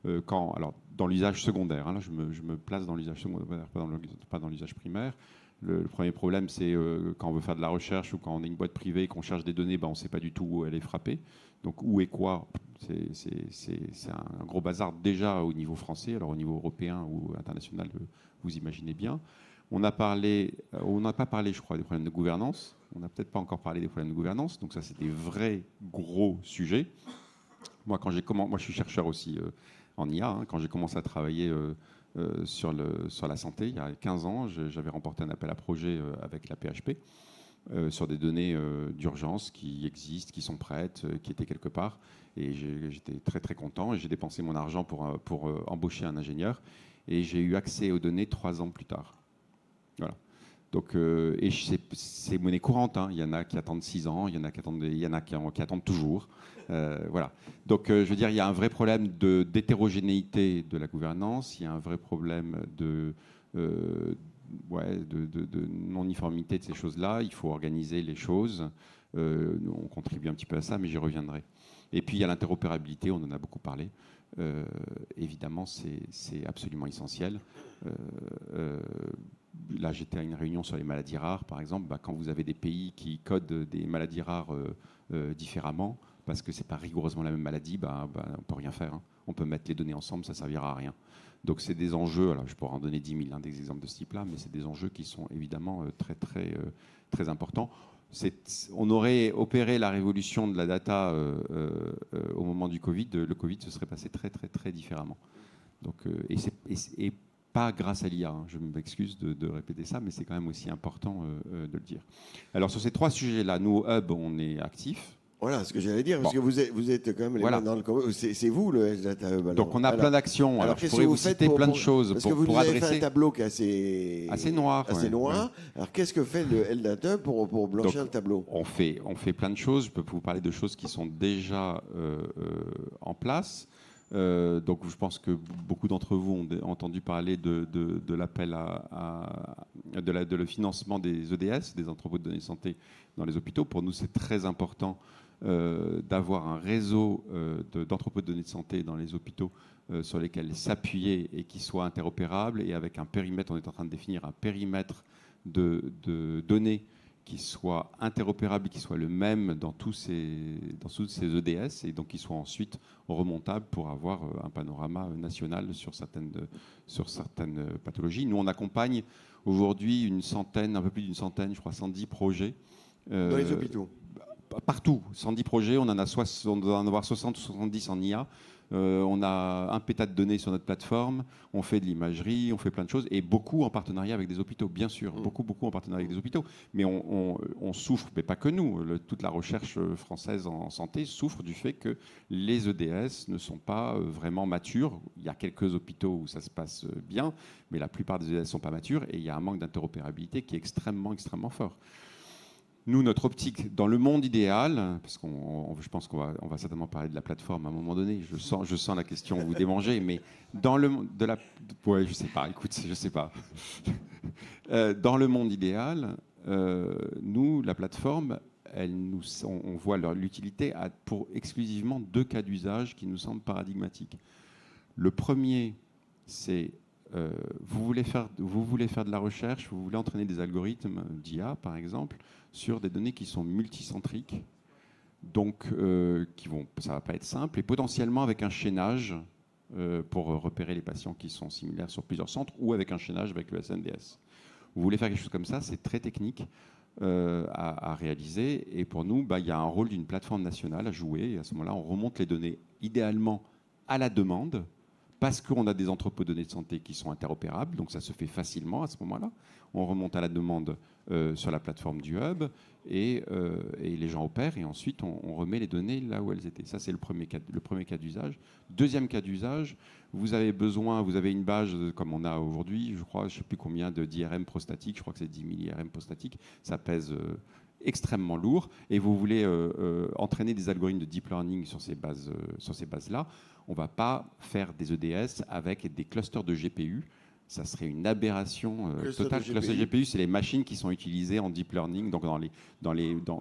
Dans l'usage secondaire, hein, là je me place dans l'usage secondaire, pas dans l'usage primaire. Le premier problème, c'est quand on veut faire de la recherche ou quand on est une boîte privée, qu'on cherche des données, on ne sait pas du tout où elle est frappée. Donc où et quoi, c'est un gros bazar déjà au niveau français. Alors au niveau européen ou international, vous imaginez bien. On n'a pas parlé, je crois, des problèmes de gouvernance. On n'a peut-être pas encore parlé des problèmes de gouvernance. Donc ça, c'est des vrais gros sujets. Moi, je suis chercheur aussi en IA. Hein. Quand j'ai commencé à travailler sur la santé, il y a 15 ans, j'avais remporté un appel à projet avec la PHP sur des données d'urgence qui existent, qui sont prêtes, qui étaient quelque part. Et j'étais très très content. Et j'ai dépensé mon argent pour embaucher un ingénieur. Et j'ai eu accès aux données 3 ans plus tard. Voilà. Donc, et c'est monnaie courante. Hein. Il y en a qui attendent 6 ans, il y en a qui attendent toujours. Voilà. Donc, je veux dire, il y a un vrai problème d'hétérogénéité de la gouvernance. Il y a un vrai problème de non-uniformité de ces choses-là. Il faut organiser les choses. On contribue un petit peu à ça, mais j'y reviendrai. Et puis, il y a l'interopérabilité, on en a beaucoup parlé. Évidemment, c'est absolument essentiel. Là, j'étais à une réunion sur les maladies rares, par exemple. Quand vous avez des pays qui codent des maladies rares différemment, parce que ce n'est pas rigoureusement la même maladie, on ne peut rien faire. Hein. On peut mettre les données ensemble, ça ne servira à rien. Donc c'est des enjeux, alors je pourrais en donner 10 000 des exemples de ce type-là, mais c'est des enjeux qui sont évidemment très importants. On aurait opéré la révolution de la data au moment du Covid, le Covid se serait passé très différemment. Donc, et pas grâce à l'IA, hein. Je m'excuse de répéter ça, mais c'est quand même aussi important de le dire. Alors sur ces 3 sujets-là, nous au Hub, on est actifs. Voilà ce que j'allais dire, parce que vous êtes quand même les mains dans le... C'est vous le Health Data Hub. Donc on a plein d'actions. Alors je pourrais vous citer plein de choses parce que vous nous avez fait un tableau qui est assez noir. Ouais. Alors qu'est-ce que fait le Health Data Hub pour blanchir le tableau? On fait plein de choses. Je peux vous parler de choses qui sont déjà en place. Donc je pense que beaucoup d'entre vous ont entendu parler de l'appel de le financement des EDS, des entrepôts de données de santé dans les hôpitaux. Pour nous, c'est très important d'avoir un réseau d'entrepôts de données de santé dans les hôpitaux sur lesquels s'appuyer et qui soient interopérables, et avec un périmètre, on est en train de définir un périmètre de données qui soit interopérable, qui soit le même dans tous ces EDS, et donc qui soit ensuite remontable pour avoir un panorama national sur certaines pathologies. Nous, on accompagne aujourd'hui un peu plus d'une centaine, je crois 110 projets. Dans les hôpitaux? Partout, 110 projets, on doit en avoir 60 ou 70 en IA. On a un péta de données sur notre plateforme, on fait de l'imagerie, on fait plein de choses, et beaucoup en partenariat avec des hôpitaux, bien sûr, beaucoup en partenariat avec des hôpitaux. Mais on souffre, mais pas que nous, toute la recherche française en santé souffre du fait que les EDS ne sont pas vraiment matures. Il y a quelques hôpitaux où ça se passe bien, mais la plupart des EDS ne sont pas matures, et il y a un manque d'interopérabilité qui est extrêmement fort. Nous, notre optique, dans le monde idéal, parce que je pense qu'on va certainement parler de la plateforme à un moment donné, je sens la question vous démanger, mais dans le monde de la... Ouais, je sais pas, écoute, je sais pas. Dans le monde idéal, nous, la plateforme, on voit l'utilité pour exclusivement 2 cas d'usage qui nous semblent paradigmatiques. Le premier, c'est... vous voulez faire de la recherche, vous voulez entraîner des algorithmes d'IA, par exemple, sur des données qui sont multicentriques, donc ça va pas être simple, et potentiellement avec un chaînage pour repérer les patients qui sont similaires sur plusieurs centres, ou avec un chaînage avec le SNDS. Vous voulez faire quelque chose comme ça, c'est très technique à réaliser, et pour nous, il y a un rôle d'une plateforme nationale à jouer, et à ce moment-là, on remonte les données idéalement à la demande, parce qu'on a des entrepôts de données de santé qui sont interopérables, donc ça se fait facilement à ce moment-là. On remonte à la demande sur la plateforme du Hub, et les gens opèrent, et ensuite on remet les données là où elles étaient. Ça, c'est le premier cas d'usage. Deuxième cas d'usage, vous avez une base comme on a aujourd'hui, je crois, je ne sais plus combien d'IRM prostatique, je crois que c'est 10 000 IRM prostatiques, ça pèse extrêmement lourd, et vous voulez entraîner des algorithmes de deep learning sur ces bases-là. On ne va pas faire des EDS avec des clusters de GPU. Ça serait une aberration totale. Cluster de GPU, c'est les machines qui sont utilisées en deep learning, donc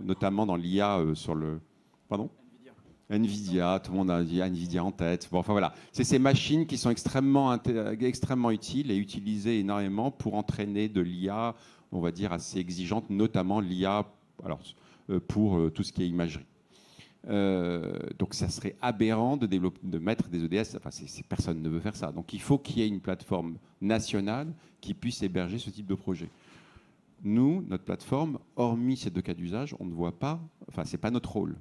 notamment dans l'IA sur le... Pardon ? NVIDIA, tout le monde a dit NVIDIA en tête. Bon, enfin voilà, c'est ces machines qui sont extrêmement utiles et utilisées énormément pour entraîner de l'IA, on va dire, assez exigeante, notamment l'IA pour tout ce qui est imagerie. Donc ça serait aberrant de mettre des EDS, enfin personne ne veut faire ça. Donc il faut qu'il y ait une plateforme nationale qui puisse héberger ce type de projet. Nous, notre plateforme, hormis ces 2 cas d'usage, on ne voit pas, enfin c'est pas notre rôle.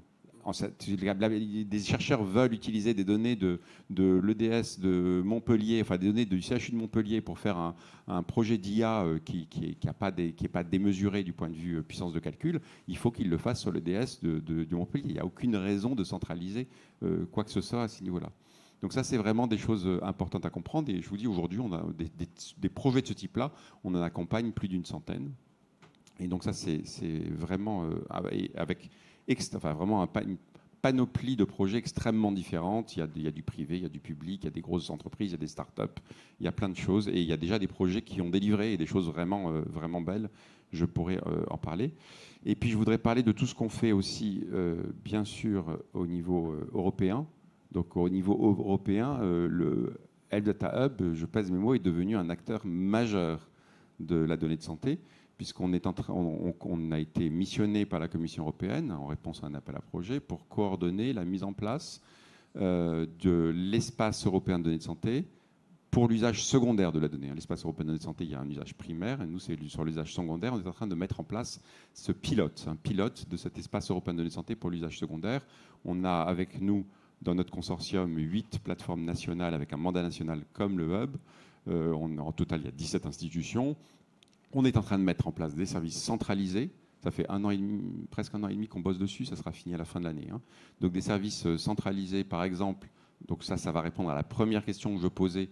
Des chercheurs veulent utiliser des données de l'EDS de Montpellier, enfin des données du CHU de Montpellier pour faire un projet d'IA qui n'est pas démesuré du point de vue puissance de calcul. Il faut qu'ils le fassent sur l'EDS de Montpellier. Il n'y a aucune raison de centraliser quoi que ce soit à ce niveau-là. Donc ça, c'est vraiment des choses importantes à comprendre. Et je vous dis, aujourd'hui, on a des projets de ce type-là. On en accompagne plus d'une centaine. Et donc ça, c'est vraiment avec... vraiment une panoplie de projets extrêmement différentes. Il y a du privé, il y a du public, il y a des grosses entreprises, il y a des startups, il y a plein de choses. Et il y a déjà des projets qui ont délivré et des choses vraiment belles. Je pourrais en parler. Et puis, je voudrais parler de tout ce qu'on fait aussi, bien sûr, au niveau européen. Donc, au niveau européen, le Health Data Hub, je pèse mes mots, est devenu un acteur majeur de la donnée de santé. puisqu'on est on a été missionné par la Commission européenne en réponse à un appel à projet pour coordonner la mise en place de l'espace européen de données de santé pour l'usage secondaire de la donnée. L'espace européen de données de santé, il y a un usage primaire, et nous, c'est sur l'usage secondaire. On est en train de mettre en place un pilote de cet espace européen de données de santé pour l'usage secondaire. On a avec nous, dans notre consortium, 8 plateformes nationales avec un mandat national comme le Hub. En total, il y a 17 institutions. On est en train de mettre en place des services centralisés. Ça fait presque 1 an et demi qu'on bosse dessus. Ça sera fini à la fin de l'année. Donc des services centralisés, par exemple. Donc ça va répondre à la première question que je posais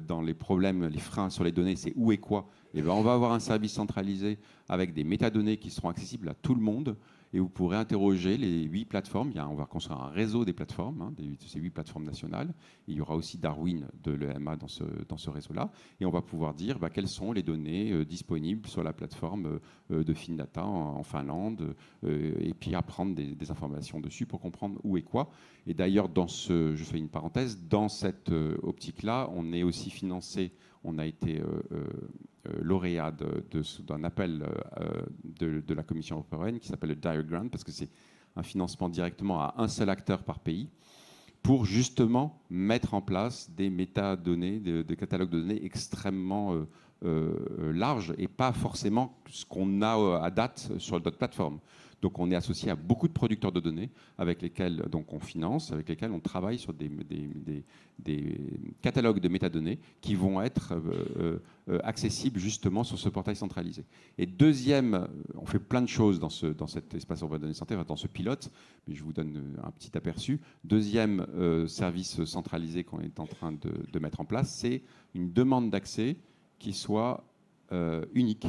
dans les problèmes, les freins sur les données. C'est où et quoi. Et ben, on va avoir un service centralisé avec des métadonnées qui seront accessibles à tout le monde. Et vous pourrez interroger les 8 plateformes. On va construire un réseau des plateformes, de ces 8 plateformes nationales. Et il y aura aussi Darwin de l'EMA dans ce réseau-là. Et on va pouvoir dire quelles sont les données disponibles sur la plateforme de FinData en Finlande. Et puis apprendre des informations dessus pour comprendre où et quoi. Et d'ailleurs, je fais une parenthèse, dans cette optique-là, on est aussi financé. On a été lauréat d'un appel de la Commission européenne qui s'appelle le Dire Grant, parce que c'est un financement directement à un seul acteur par pays, pour justement mettre en place des métadonnées, des catalogues de données extrêmement larges et pas forcément ce qu'on a à date sur d'autres plateformes. Donc on est associé à beaucoup de producteurs de données avec lesquels donc, on finance, avec lesquels on travaille sur des catalogues de métadonnées qui vont être accessibles justement sur ce portail centralisé. Et deuxième, on fait plein de choses dans cet espace européen de données santé, dans ce pilote, mais je vous donne un petit aperçu. Deuxième service centralisé qu'on est en train de mettre en place, c'est une demande d'accès qui soit unique.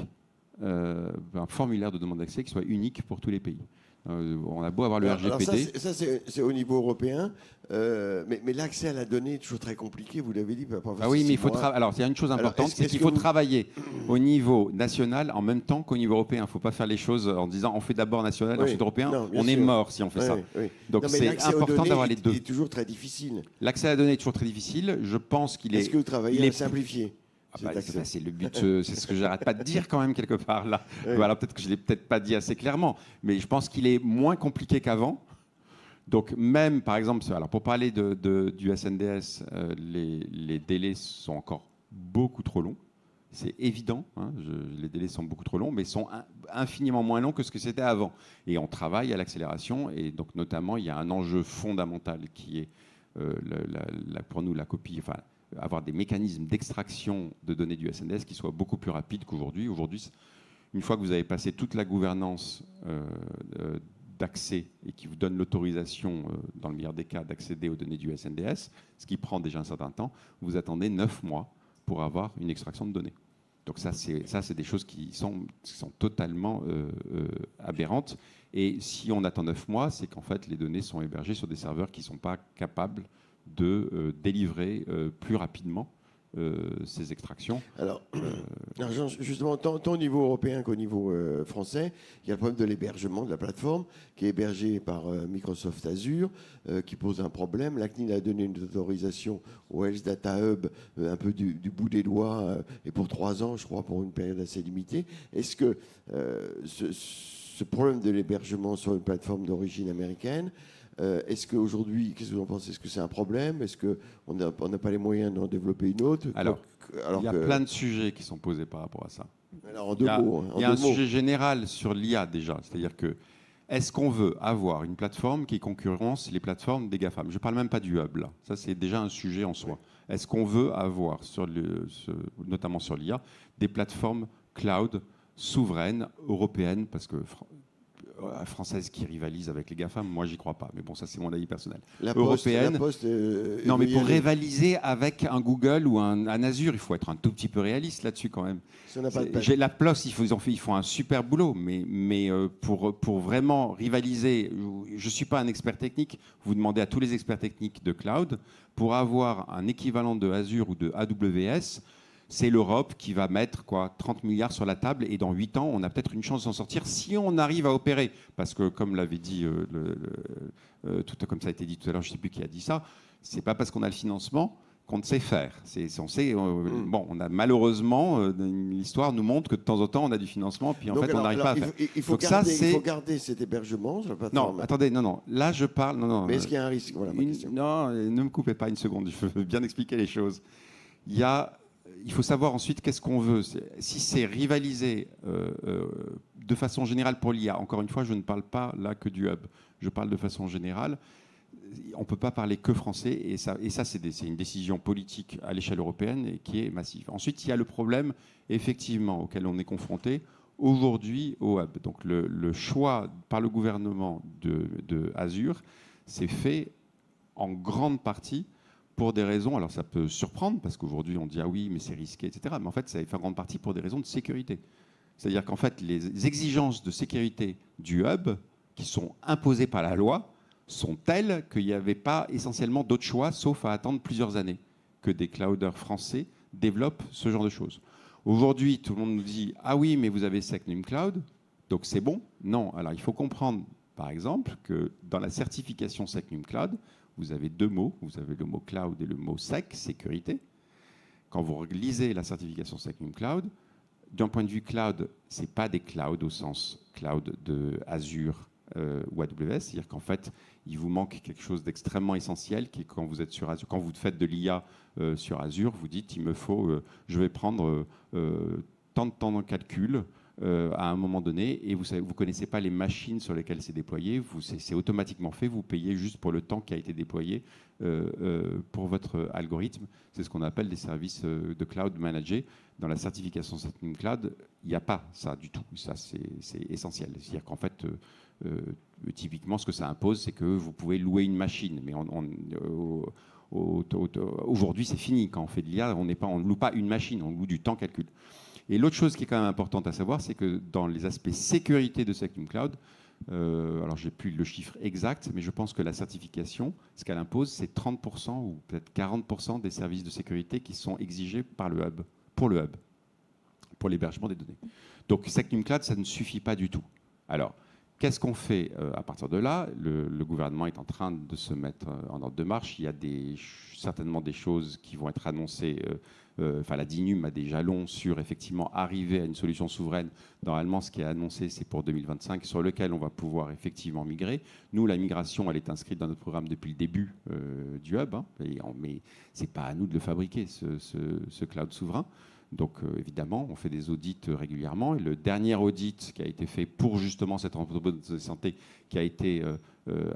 Un formulaire de demande d'accès qui soit unique pour tous les pays. On a beau avoir le RGPD. Alors ça c'est au niveau européen, mais l'accès à la donnée est toujours très compliqué, vous l'avez dit. Oui, mais il faut alors il y a une chose importante, c'est qu'il faut travailler au niveau national en même temps qu'au niveau européen. Il ne faut pas faire les choses en disant on fait d'abord national, ensuite européen. On est mort si on fait ça. Oui. Donc c'est important d'avoir les deux. C'est toujours très difficile. L'accès à la donnée est toujours très difficile. Je pense qu'il est. Est-ce que vous travaillez à simplifier? C'est le but, c'est ce que j'arrête pas de dire quand même quelque part là. Oui. Alors peut-être que je l'ai peut-être pas dit assez clairement, mais je pense qu'il est moins compliqué qu'avant. Donc même par exemple, alors pour parler du SNDS, les délais sont encore beaucoup trop longs. C'est évident, les délais sont beaucoup trop longs, mais sont infiniment moins longs que ce que c'était avant. Et on travaille à l'accélération, et donc notamment il y a un enjeu fondamental qui est pour nous la copie. Enfin, avoir des mécanismes d'extraction de données du SNDS qui soient beaucoup plus rapides qu'aujourd'hui. Aujourd'hui, une fois que vous avez passé toute la gouvernance d'accès et qui vous donne l'autorisation, dans le meilleur des cas, d'accéder aux données du SNDS, ce qui prend déjà un certain temps, vous attendez 9 mois pour avoir une extraction de données. Donc ça, c'est des choses qui sont totalement aberrantes. Et si on attend 9 mois, c'est qu'en fait, les données sont hébergées sur des serveurs qui ne sont pas capables de délivrer plus rapidement ces extractions. Alors justement, tant au niveau européen qu'au niveau français, il y a le problème de l'hébergement de la plateforme qui est hébergée par Microsoft Azure, qui pose un problème. La CNIL a donné une autorisation au Health Data Hub un peu du bout des doigts, et pour 3 ans, je crois, pour une période assez limitée. Est-ce que ce problème de l'hébergement sur une plateforme d'origine américaine, est-ce qu'aujourd'hui, qu'est-ce que vous en pensez? Est-ce que c'est un problème? Est-ce qu'on n'a pas les moyens d'en développer une autre? Alors il y a plein de sujets qui sont posés par rapport à ça. Alors, en deux mots. Il y a un sujet général sur l'IA déjà. C'est-à-dire que est-ce qu'on veut avoir une plateforme qui concurrence les plateformes des GAFAM? Je ne parle même pas du hub, là. Ça, c'est déjà un sujet en soi. Est-ce qu'on veut avoir, notamment sur l'IA, des plateformes cloud souveraines, européennes, parce que françaises qui rivalisent avec les GAFAM, moi j'y crois pas, mais bon, ça c'est mon avis personnel. Européenne. Non, mais pour rivaliser avec un Google ou un Azure, il faut être un tout petit peu réaliste là-dessus quand même. La PLOS, ils font un super boulot, mais pour vraiment rivaliser, je suis pas un expert technique, vous demandez à tous les experts techniques de cloud, pour avoir un équivalent de Azure ou de AWS, c'est l'Europe qui va mettre 30 milliards sur la table, et dans 8 ans, on a peut-être une chance d'en sortir si on arrive à opérer. Parce que, comme l'avait dit, comme ça a été dit tout à l'heure, je ne sais plus qui a dit ça, c'est pas parce qu'on a le financement qu'on sait faire. Bon, on a malheureusement, l'histoire nous montre que de temps en temps, on a du financement, puis en fait, on n'arrive pas à faire. Il faut garder cet hébergement sur la plateforme. Non, attendez, non. Là, je parle. Non. Mais est-ce qu'il y a un risque? Voilà ma question. Non, ne me coupez pas une seconde. Je veux bien expliquer les choses. Il faut savoir ensuite qu'est-ce qu'on veut. Si c'est rivaliser de façon générale pour l'IA, encore une fois, je ne parle pas là que du hub. Je parle de façon générale. On ne peut pas parler que français, et ça c'est une décision politique à l'échelle européenne et qui est massive. Ensuite, il y a le problème, effectivement, auquel on est confronté aujourd'hui au hub. Donc le choix par le gouvernement de Azure s'est fait en grande partie pour des raisons, alors ça peut surprendre, parce qu'aujourd'hui on dit ah oui, mais c'est risqué, etc. Mais en fait, ça a été fait en grande partie pour des raisons de sécurité. C'est-à-dire qu'en fait, les exigences de sécurité du hub, qui sont imposées par la loi, sont telles qu'il n'y avait pas essentiellement d'autre choix, sauf à attendre plusieurs années que des clouders français développent ce genre de choses. Aujourd'hui, tout le monde nous dit « Ah oui, mais vous avez Secnum Cloud, donc c'est bon ». Non, alors il faut comprendre, par exemple, que dans la certification Secnum Cloud, vous avez deux mots. Vous avez le mot « cloud » et le mot « sec », sécurité. Quand vous lisez la certification Secnum Cloud, d'un point de vue cloud, ce n'est pas des clouds au sens cloud de Azure ou AWS, c'est-à-dire qu'en fait, il vous manque quelque chose d'extrêmement essentiel qui est quand vous êtes sur Azure, quand vous faites de l'IA sur Azure, vous dites il me faut, je vais prendre tant de temps de calcul à un moment donné, et vous ne connaissez pas les machines sur lesquelles c'est déployé, c'est automatiquement fait, vous payez juste pour le temps qui a été déployé pour votre algorithme. C'est ce qu'on appelle des services de cloud managés. Dans la certification Secnum Cloud, il n'y a pas ça du tout. Ça, c'est essentiel. C'est-à-dire qu'en fait, typiquement, ce que ça impose, c'est que vous pouvez louer une machine. Mais aujourd'hui, c'est fini. Quand on fait de l'IA, on ne loue pas une machine, on loue du temps calcul. Et l'autre chose qui est quand même importante à savoir, c'est que dans les aspects sécurité de Secnum Cloud, alors j'ai plus le chiffre exact, mais je pense que la certification, ce qu'elle impose, c'est 30% ou peut-être 40% des services de sécurité qui sont exigés par le hub, pour l'hébergement des données. Donc Secnum Cloud, ça ne suffit pas du tout. Alors, qu'est-ce qu'on fait à partir de là? Le gouvernement est en train de se mettre en ordre de marche. Il y a certainement des choses qui vont être annoncées. La DINUM a des jalons sur effectivement arriver à une solution souveraine. Normalement, ce qui est annoncé, c'est pour 2025, sur lequel on va pouvoir effectivement migrer. Nous, la migration, elle est inscrite dans notre programme depuis le début du hub, mais ce n'est pas à nous de le fabriquer, ce cloud souverain. Donc évidemment, on fait des audits régulièrement. Et le dernier audit qui a été fait pour justement cette entreprise de santé qui a été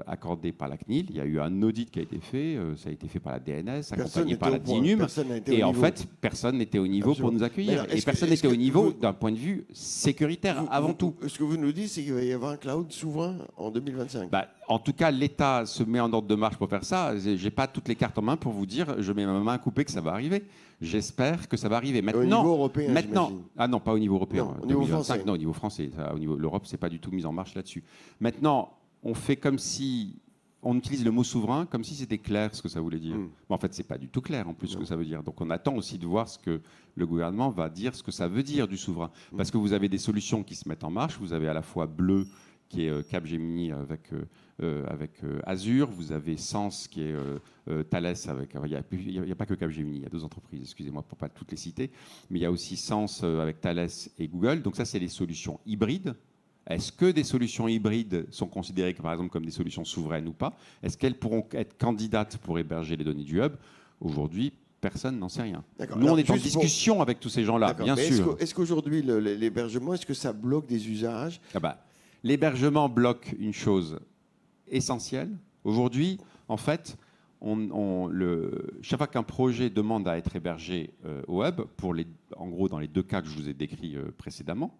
accordé par la CNIL, il y a eu un audit qui a été fait, ça a été fait par la DNS, accompagné par la DINUM. Et en fait, personne n'était au niveau pour nous accueillir. Et personne n'était au niveau d'un point de vue sécuritaire avant tout. Ce que vous nous dites, c'est qu'il va y avoir un cloud souverain en 2025. En tout cas, l'État se met en ordre de marche pour faire ça. Je n'ai pas toutes les cartes en main pour vous dire, je mets ma main coupée que ça va arriver. J'espère que ça va arriver. Maintenant, au niveau européen, ah non, pas au niveau européen. Non, au niveau français. Non, au niveau français. Au niveau de l'Europe, c'est pas du tout mis en marche là-dessus. Maintenant, on fait comme si on utilise le mot souverain comme si c'était clair ce que ça voulait dire. Mais en fait, c'est pas du tout clair en plus ce que ça veut dire. Donc on attend aussi de voir ce que le gouvernement va dire, ce que ça veut dire du souverain. Parce que vous avez des solutions qui se mettent en marche. Vous avez à la fois Bleu, qui est Capgemini avec Azure. Vous avez Sens, qui est Thales avec... Il n'y a pas que Capgemini, il y a deux entreprises, excusez-moi pour ne pas toutes les citer. Mais il y a aussi Sens avec Thales et Google. Donc ça, c'est les solutions hybrides. Est-ce que des solutions hybrides sont considérées par exemple comme des solutions souveraines ou pas? Est-ce qu'elles pourront être candidates pour héberger les données du hub? Aujourd'hui, personne n'en sait rien. Nous, on est en discussion avec tous ces gens-là, bien sûr. Est-ce qu'aujourd'hui, l'hébergement, est-ce que ça bloque des usages? L'hébergement bloque une chose essentielle. Aujourd'hui, en fait, chaque fois qu'un projet demande à être hébergé au hub, en gros dans les deux cas que je vous ai décrits précédemment,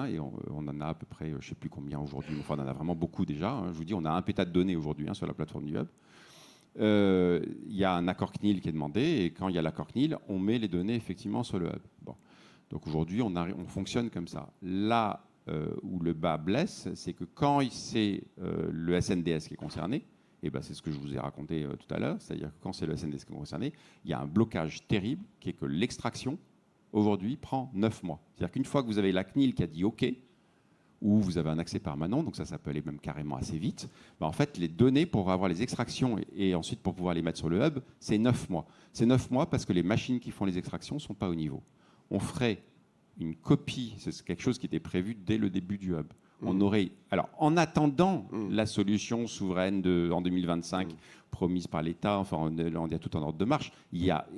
et on en a à peu près, je ne sais plus combien aujourd'hui, mais enfin, on en a vraiment beaucoup déjà. Je vous dis, on a un péta de données aujourd'hui sur la plateforme du hub. Il y a un accord CNIL qui est demandé, et quand il y a l'accord CNIL, on met les données effectivement sur le hub. Bon. Donc aujourd'hui, on fonctionne comme ça. Là où le bas blesse, c'est que quand c'est le SNDS qui est concerné, et c'est ce que je vous ai raconté tout à l'heure, c'est-à-dire que quand c'est le SNDS qui est concerné, il y a un blocage terrible qui est que l'extraction aujourd'hui prend 9 mois. C'est-à-dire qu'une fois que vous avez la CNIL qui a dit OK, où vous avez un accès permanent, donc ça peut aller même carrément assez vite. En fait, les données pour avoir les extractions et ensuite pour pouvoir les mettre sur le hub, c'est 9 mois. C'est 9 mois parce que les machines qui font les extractions ne sont pas au niveau. On ferait une copie, c'est quelque chose qui était prévu dès le début du hub. On aurait, alors en attendant la solution souveraine en 2025 promise par l'État, enfin il y a tout en ordre de marche.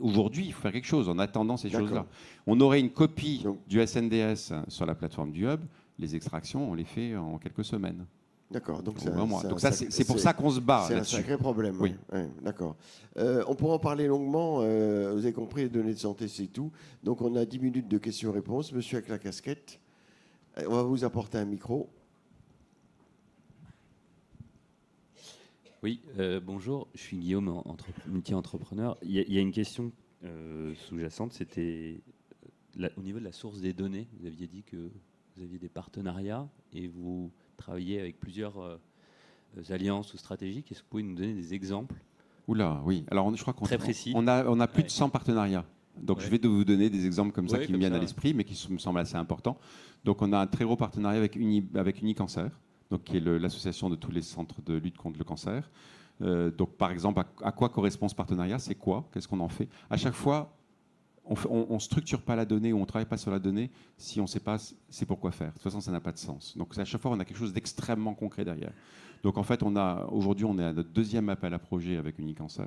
Aujourd'hui, il faut faire quelque chose en attendant ces choses-là. On aurait une copie du SNDS sur la plateforme du hub. Les extractions, on les fait en quelques semaines. D'accord. Donc c'est pour ça qu'on se bat. C'est un sacré problème. Oui. Ouais, d'accord. On pourra en parler longuement. Vous avez compris, les données de santé, c'est tout. Donc on a 10 minutes de questions-réponses. Monsieur avec la casquette, on va vous apporter un micro. Oui, bonjour. Je suis Guillaume, multi-entrepreneur. Il y a une question sous-jacente. C'était au niveau de la source des données. Vous aviez dit que vous aviez des partenariats et vous travaillez avec plusieurs alliances ou stratégies. Est-ce que vous pouvez nous donner des exemples? Oula, oui. Alors, je crois qu'on très précis. On a plus de 100 partenariats. Donc, je vais vous donner des exemples comme ça qui me viennent à l'esprit, mais qui me semblent assez importants. Donc, on a un très gros partenariat avec Unicancer, donc, qui est l'association de tous les centres de lutte contre le cancer. Donc, par exemple, à quoi correspond ce partenariat? C'est quoi? Qu'est-ce qu'on en fait? À chaque fois, on ne structure pas la donnée ou on ne travaille pas sur la donnée si on ne sait pas c'est pourquoi faire. De toute façon, ça n'a pas de sens. Donc, à chaque fois, on a quelque chose d'extrêmement concret derrière. Donc, en fait, aujourd'hui, on est à notre deuxième appel à projet avec Unicancer,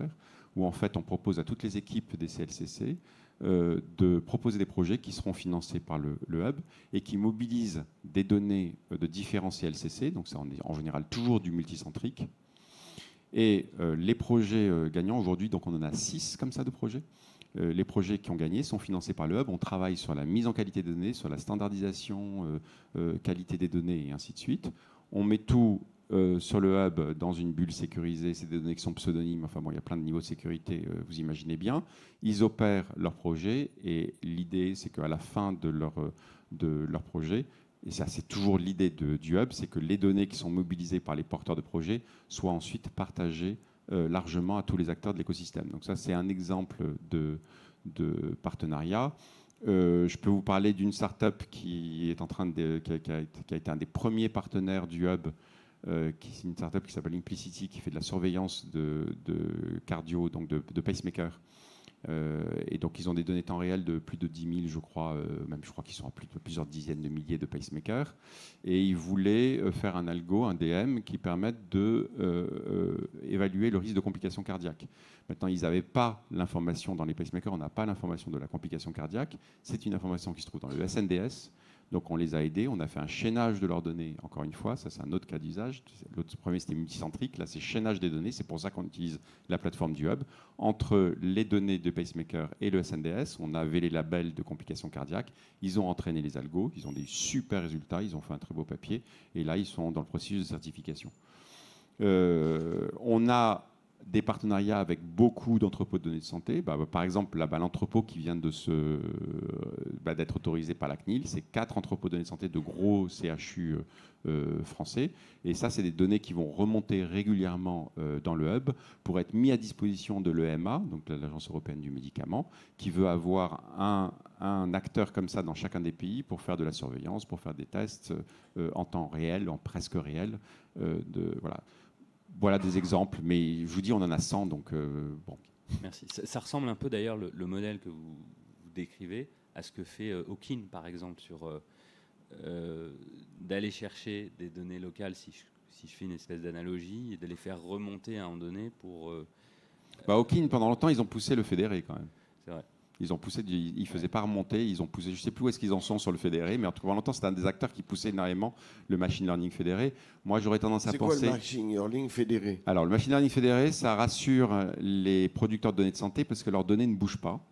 où, en fait, on propose à toutes les équipes des CLCC de proposer des projets qui seront financés par le hub et qui mobilisent des données de différents CLCC. Donc, ça, on est en général toujours du multicentrique. Et les projets gagnants, aujourd'hui, donc on en a 6 comme ça de projets. Les projets qui ont gagné sont financés par le hub. On travaille sur la mise en qualité des données, sur la standardisation, qualité des données et ainsi de suite. On met tout sur le hub dans une bulle sécurisée. C'est des données qui sont pseudonymes. Enfin bon, il y a plein de niveaux de sécurité, vous imaginez bien. Ils opèrent leur projet et l'idée, c'est qu'à la fin de leur projet, et ça c'est toujours l'idée du hub, c'est que les données qui sont mobilisées par les porteurs de projets soient ensuite partagées largement à tous les acteurs de l'écosystème. Donc ça, c'est un exemple de partenariat. Je peux vous parler d'une start-up qui a été un des premiers partenaires du hub, c'est une start-up qui s'appelle Implicity, qui fait de la surveillance de cardio, donc de pacemaker. Et donc, ils ont des données temps réel de plus de 10 000, je crois, je crois qu'ils sont à plusieurs dizaines de milliers de pacemakers. Et ils voulaient faire un algo, un DM, qui permette d'évaluer le risque de complications cardiaques. Maintenant, ils n'avaient pas l'information dans les pacemakers, on n'a pas l'information de la complication cardiaque. C'est une information qui se trouve dans le SNDS. Donc, on les a aidés, on a fait un chaînage de leurs données, encore une fois, ça c'est un autre cas d'usage. L'autre premier, c'était multicentrique, là c'est chaînage des données, c'est pour ça qu'on utilise la plateforme du hub. Entre les données de pacemaker et le SNDS, on avait les labels de complications cardiaques, ils ont entraîné les algos, ils ont des super résultats, ils ont fait un très beau papier, et là ils sont dans le processus de certification. On a des partenariats avec beaucoup d'entrepôts de données de santé. Par exemple, l'entrepôt qui vient d'être autorisé par la CNIL, c'est 4 entrepôts de données de santé de gros CHU français. Et ça, c'est des données qui vont remonter régulièrement dans le hub pour être mis à disposition de l'EMA, donc l'Agence européenne du médicament, qui veut avoir un acteur comme ça dans chacun des pays pour faire de la surveillance, pour faire des tests en temps réel, en presque réel. Voilà des exemples, mais je vous dis, on en a 100, donc bon. Merci. Ça ressemble un peu d'ailleurs, le modèle que vous décrivez, à ce que fait Hawking, par exemple, sur d'aller chercher des données locales, si je fais une espèce d'analogie, et de les faire remonter à un moment donné pour... Hawking, pendant longtemps, ils ont poussé le fédéré quand même. C'est vrai. Ils ont poussé, ils ne faisaient pas remonter, ils ont poussé, je ne sais plus où est-ce qu'ils en sont sur le fédéré, mais en tout cas, pendant longtemps, c'était un des acteurs qui poussait énormément le machine learning fédéré. Moi, j'aurais tendance à penser... C'est quoi le machine learning fédéré? Alors, le machine learning fédéré, ça rassure les producteurs de données de santé parce que leurs données ne bougent pas.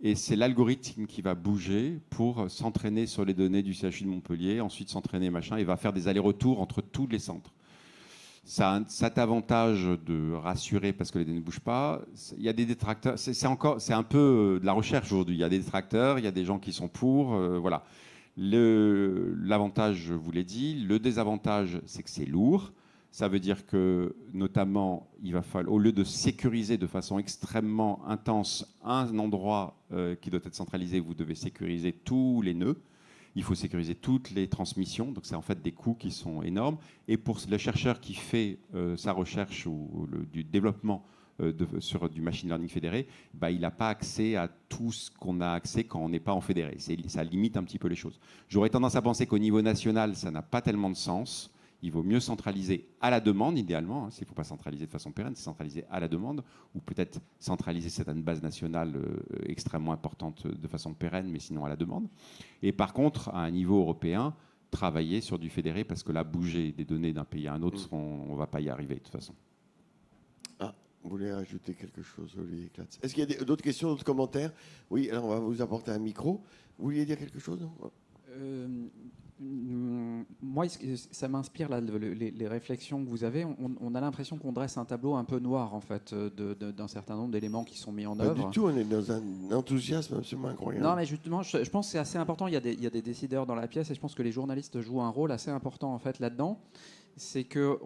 Et c'est l'algorithme qui va bouger pour s'entraîner sur les données du CHU de Montpellier, ensuite s'entraîner, machin, et va faire des allers-retours entre tous les centres. Ça a cet avantage de rassurer parce que les données ne bougent pas. Il y a des détracteurs. C'est un peu de la recherche aujourd'hui. Il y a des détracteurs, il y a des gens qui sont pour. Voilà. L'avantage, je vous l'ai dit. Le désavantage, c'est que c'est lourd. Ça veut dire que, notamment, il va falloir, au lieu de sécuriser de façon extrêmement intense un endroit qui doit être centralisé, vous devez sécuriser tous les nœuds. il faut sécuriser toutes les transmissions, donc c'est en fait des coûts qui sont énormes. Et pour le chercheur qui fait sa recherche ou du développement sur du machine learning fédéré, il n'a pas accès à tout ce qu'on a accès quand on n'est pas en fédéré. Ça limite un petit peu les choses. J'aurais tendance à penser qu'au niveau national, ça n'a pas tellement de sens. Il vaut mieux centraliser à la demande, idéalement. S'il ne faut pas centraliser de façon pérenne, c'est centraliser à la demande, ou peut-être centraliser certaines bases nationales extrêmement importantes de façon pérenne, mais sinon à la demande. Et par contre, à un niveau européen, travailler sur du fédéré, parce que là, bouger des données d'un pays à un autre, on ne va pas y arriver de toute façon. Vous voulez ajouter quelque chose, Olivier Clatz? Est-ce qu'il y a d'autres questions, d'autres commentaires? Oui, alors on va vous apporter un micro. Vous vouliez dire quelque chose? Moi, ça m'inspire là, les réflexions que vous avez. On a l'impression qu'on dresse un tableau un peu noir en fait d'un certain nombre d'éléments qui sont mis en œuvre. Pas du tout, on est dans un enthousiasme absolument incroyable. Non, mais justement, je pense que c'est assez important. Il y a des décideurs dans la pièce et je pense que les journalistes jouent un rôle assez important en fait là-dedans. C'est que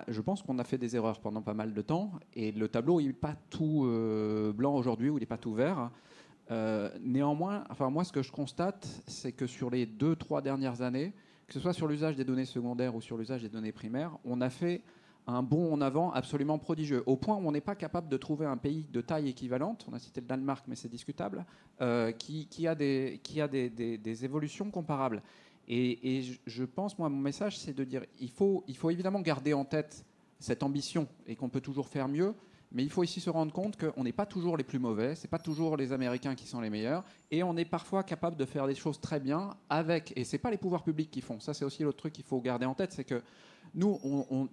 je pense qu'on a fait des erreurs pendant pas mal de temps et le tableau il n'est pas tout blanc aujourd'hui ou il n'est pas tout vert. Néanmoins, moi, ce que je constate, c'est que sur les 2-3 dernières années, que ce soit sur l'usage des données secondaires ou sur l'usage des données primaires, on a fait un bond en avant absolument prodigieux, au point où on n'est pas capable de trouver un pays de taille équivalente, on a cité le Danemark, mais c'est discutable, qui a des évolutions comparables. Et je pense, moi, mon message, c'est de dire il faut évidemment garder en tête cette ambition et qu'on peut toujours faire mieux. Mais il faut ici se rendre compte qu'on n'est pas toujours les plus mauvais, ce n'est pas toujours les Américains qui sont les meilleurs, et on est parfois capable de faire des choses très bien avec, et ce n'est pas les pouvoirs publics qui font, ça c'est aussi l'autre truc qu'il faut garder en tête, c'est que nous,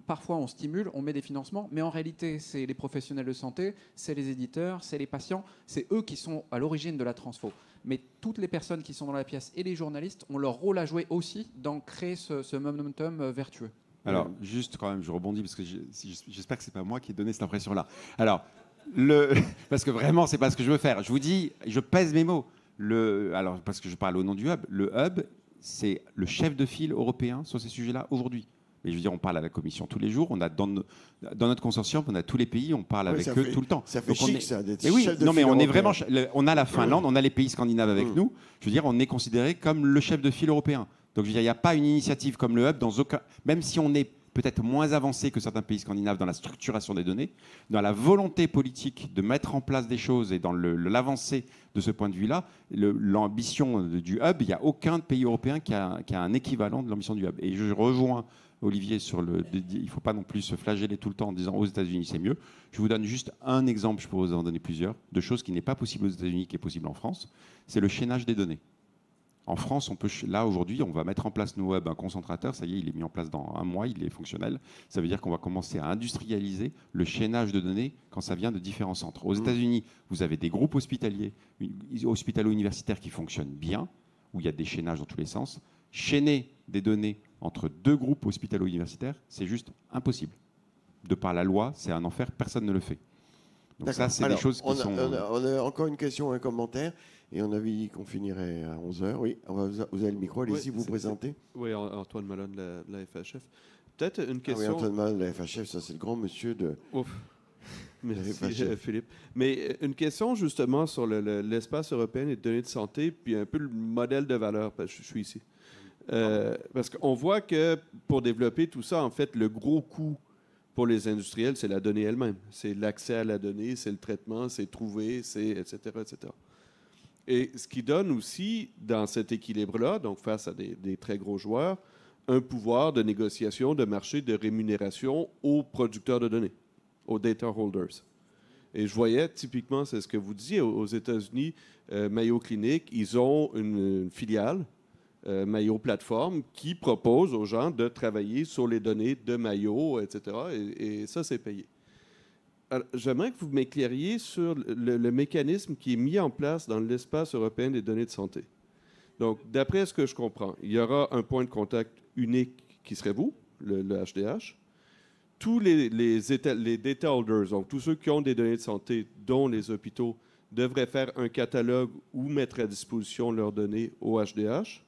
parfois on stimule, on met des financements, mais en réalité c'est les professionnels de santé, c'est les éditeurs, c'est les patients, c'est eux qui sont à l'origine de la transfo. Mais toutes les personnes qui sont dans la pièce et les journalistes ont leur rôle à jouer aussi dans créer ce momentum vertueux. Alors, juste quand même, je rebondis parce que j'espère que c'est pas moi qui ai donné cette impression-là. Alors, parce que vraiment, c'est pas ce que je veux faire. Je vous dis, je pèse mes mots. Alors, parce que je parle au nom du hub. Le hub, c'est le chef de file européen sur ces sujets-là aujourd'hui. Mais je veux dire, on parle à la Commission tous les jours. On a dans notre consortium, on a tous les pays, on parle avec eux tout le temps. Ça fait chic, ça, d'être oui, chef de non, mais file on est européen. vraiment. On a la Finlande, on a les pays scandinaves avec nous. Je veux dire, on est considéré comme le chef de file européen. Donc, je veux dire, il n'y a pas une initiative comme le hub dans aucun. Même si on est peut-être moins avancé que certains pays scandinaves dans la structuration des données, dans la volonté politique de mettre en place des choses et dans l'avancée de ce point de vue-là, l'ambition du hub, il n'y a aucun pays européen qui a un équivalent de l'ambition du hub. Et je rejoins Olivier sur il ne faut pas non plus se flageller tout le temps en disant aux États-Unis c'est mieux. Je vous donne juste un exemple, je pourrais vous en donner plusieurs, de choses qui n'est pas possible aux États-Unis, qui est possible en France. C'est le chaînage des données. En France, là aujourd'hui, on va mettre en place nos hubs, un concentrateur. Ça y est, il est mis en place dans un mois, il est fonctionnel. Ça veut dire qu'on va commencer à industrialiser le chaînage de données quand ça vient de différents centres. Aux États-Unis, vous avez des groupes hospitaliers, hospitalo-universitaires qui fonctionnent bien, où il y a des chaînages dans tous les sens. Chaîner des données entre deux groupes hospitalo-universitaires, c'est juste impossible. De par la loi, c'est un enfer, personne ne le fait. Donc ça, c'est des choses qui sont... On a encore une question, un commentaire. Et on avait dit qu'on finirait à 11h. Oui, vous avez le micro, allez-y, vous présentez. Oui, Antoine Malone de la FHF. Peut-être une question... Ah oui, Antoine Malone de la FHF, ça c'est le grand monsieur de... Ouf. Merci Philippe. Mais une question justement sur l'espace européen et les données de santé, puis un peu le modèle de valeur, parce que je suis ici. Parce qu'on voit que pour développer tout ça, en fait, le gros coût pour les industriels, c'est la donnée elle-même. C'est l'accès à la donnée, c'est le traitement, c'est trouver, c'est etc., etc. Et ce qui donne aussi, dans cet équilibre-là, donc face à des très gros joueurs, un pouvoir de négociation, de marché, de rémunération aux producteurs de données, aux data holders. Et je voyais, typiquement, c'est ce que vous disiez, aux États-Unis, Mayo Clinic, ils ont une filiale, Mayo Platform, qui propose aux gens de travailler sur les données de Mayo, etc. Et ça, c'est payé. J'aimerais que vous m'éclairiez sur le mécanisme qui est mis en place dans l'espace européen des données de santé. Donc, d'après ce que je comprends, il y aura un point de contact unique qui serait vous, le HDH. Tous les data holders, donc tous ceux qui ont des données de santé, dont les hôpitaux, devraient faire un catalogue ou mettre à disposition leurs données au HDH.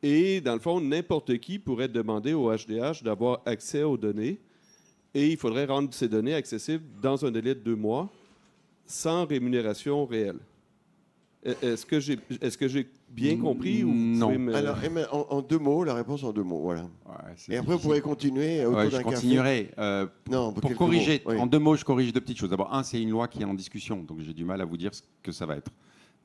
Et, dans le fond, n'importe qui pourrait demander au HDH d'avoir accès aux données. Et il faudrait rendre ces données accessibles dans un délai de 2 mois, sans rémunération réelle. Est-ce que j'ai bien compris ou vous Non. pouvez me- Alors, en 2 mots, la réponse en 2 mots, voilà. Ouais, c'est Et après, vous difficile. pourrez continuer autour Ouais, d'un je café. continuerai. Non, Pour quelques corriger, mots, oui. en 2 mots, je corrige 2 petites choses. D'abord, c'est une loi qui est en discussion, donc j'ai du mal à vous dire ce que ça va être.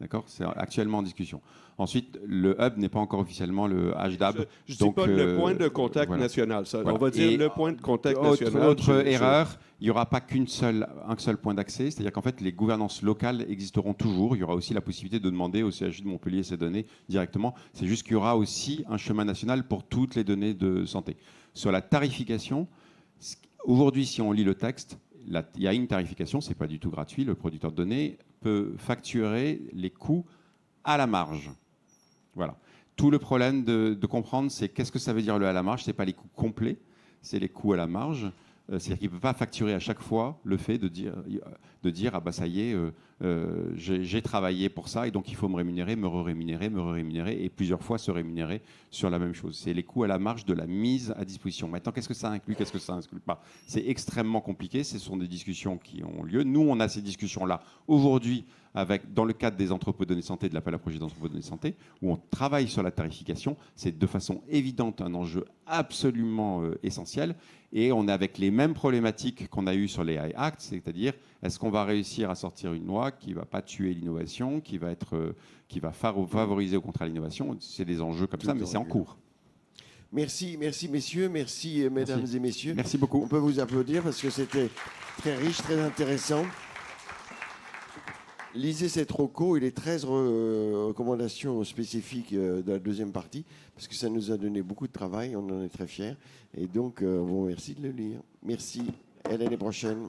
D'accord? C'est actuellement en discussion. Ensuite, le hub n'est pas encore officiellement le HDAB. Je ne dis pas le point de contact voilà. national. Ça. Voilà. On va dire Et le point de contact Autre national. erreur, il n'y aura pas un seul point d'accès, c'est-à-dire qu'en fait, les gouvernances locales existeront toujours. Il y aura aussi la possibilité de demander au CHU de Montpellier ces données directement. C'est juste qu'il y aura aussi un chemin national pour toutes les données de santé. Sur la tarification, aujourd'hui, si on lit le texte, il y a une tarification, ce n'est pas du tout gratuit. Le producteur de données peut facturer les coûts à la marge. Voilà. Tout le problème de comprendre, c'est qu'est-ce que ça veut dire le à la marge. Ce n'est pas les coûts complets, c'est les coûts à la marge. C'est-à-dire qu'il ne peut pas facturer à chaque fois le fait de dire ah bah ça y est, j'ai travaillé pour ça et donc il faut me rémunérer, me rémunérer et plusieurs fois se rémunérer sur la même chose. C'est les coûts à la marge de la mise à disposition. Maintenant, qu'est-ce que ça inclut, qu'est-ce que ça inclut pas? C'est extrêmement compliqué. Ce sont des discussions qui ont lieu. Nous, on a ces discussions-là aujourd'hui dans le cadre des entrepôts de données santé, de l'appel à projet d'entrepôts de données santé, où on travaille sur la tarification. C'est de façon évidente un enjeu absolument essentiel. Et on est avec les mêmes problématiques qu'on a eues sur les AI Act, c'est-à-dire est-ce qu'on va réussir à sortir une loi qui ne va pas tuer l'innovation, qui va favoriser au contraire l'innovation. C'est des enjeux comme ça, mais c'est en cours. Merci messieurs, merci mesdames et messieurs. Merci beaucoup. On peut vous applaudir parce que c'était très riche, très intéressant. Lisez cette reco et les 13 recommandations spécifiques de la deuxième partie, parce que ça nous a donné beaucoup de travail, on en est très fiers. Et donc, on vous remercie de le lire. Merci, à l'année prochaine.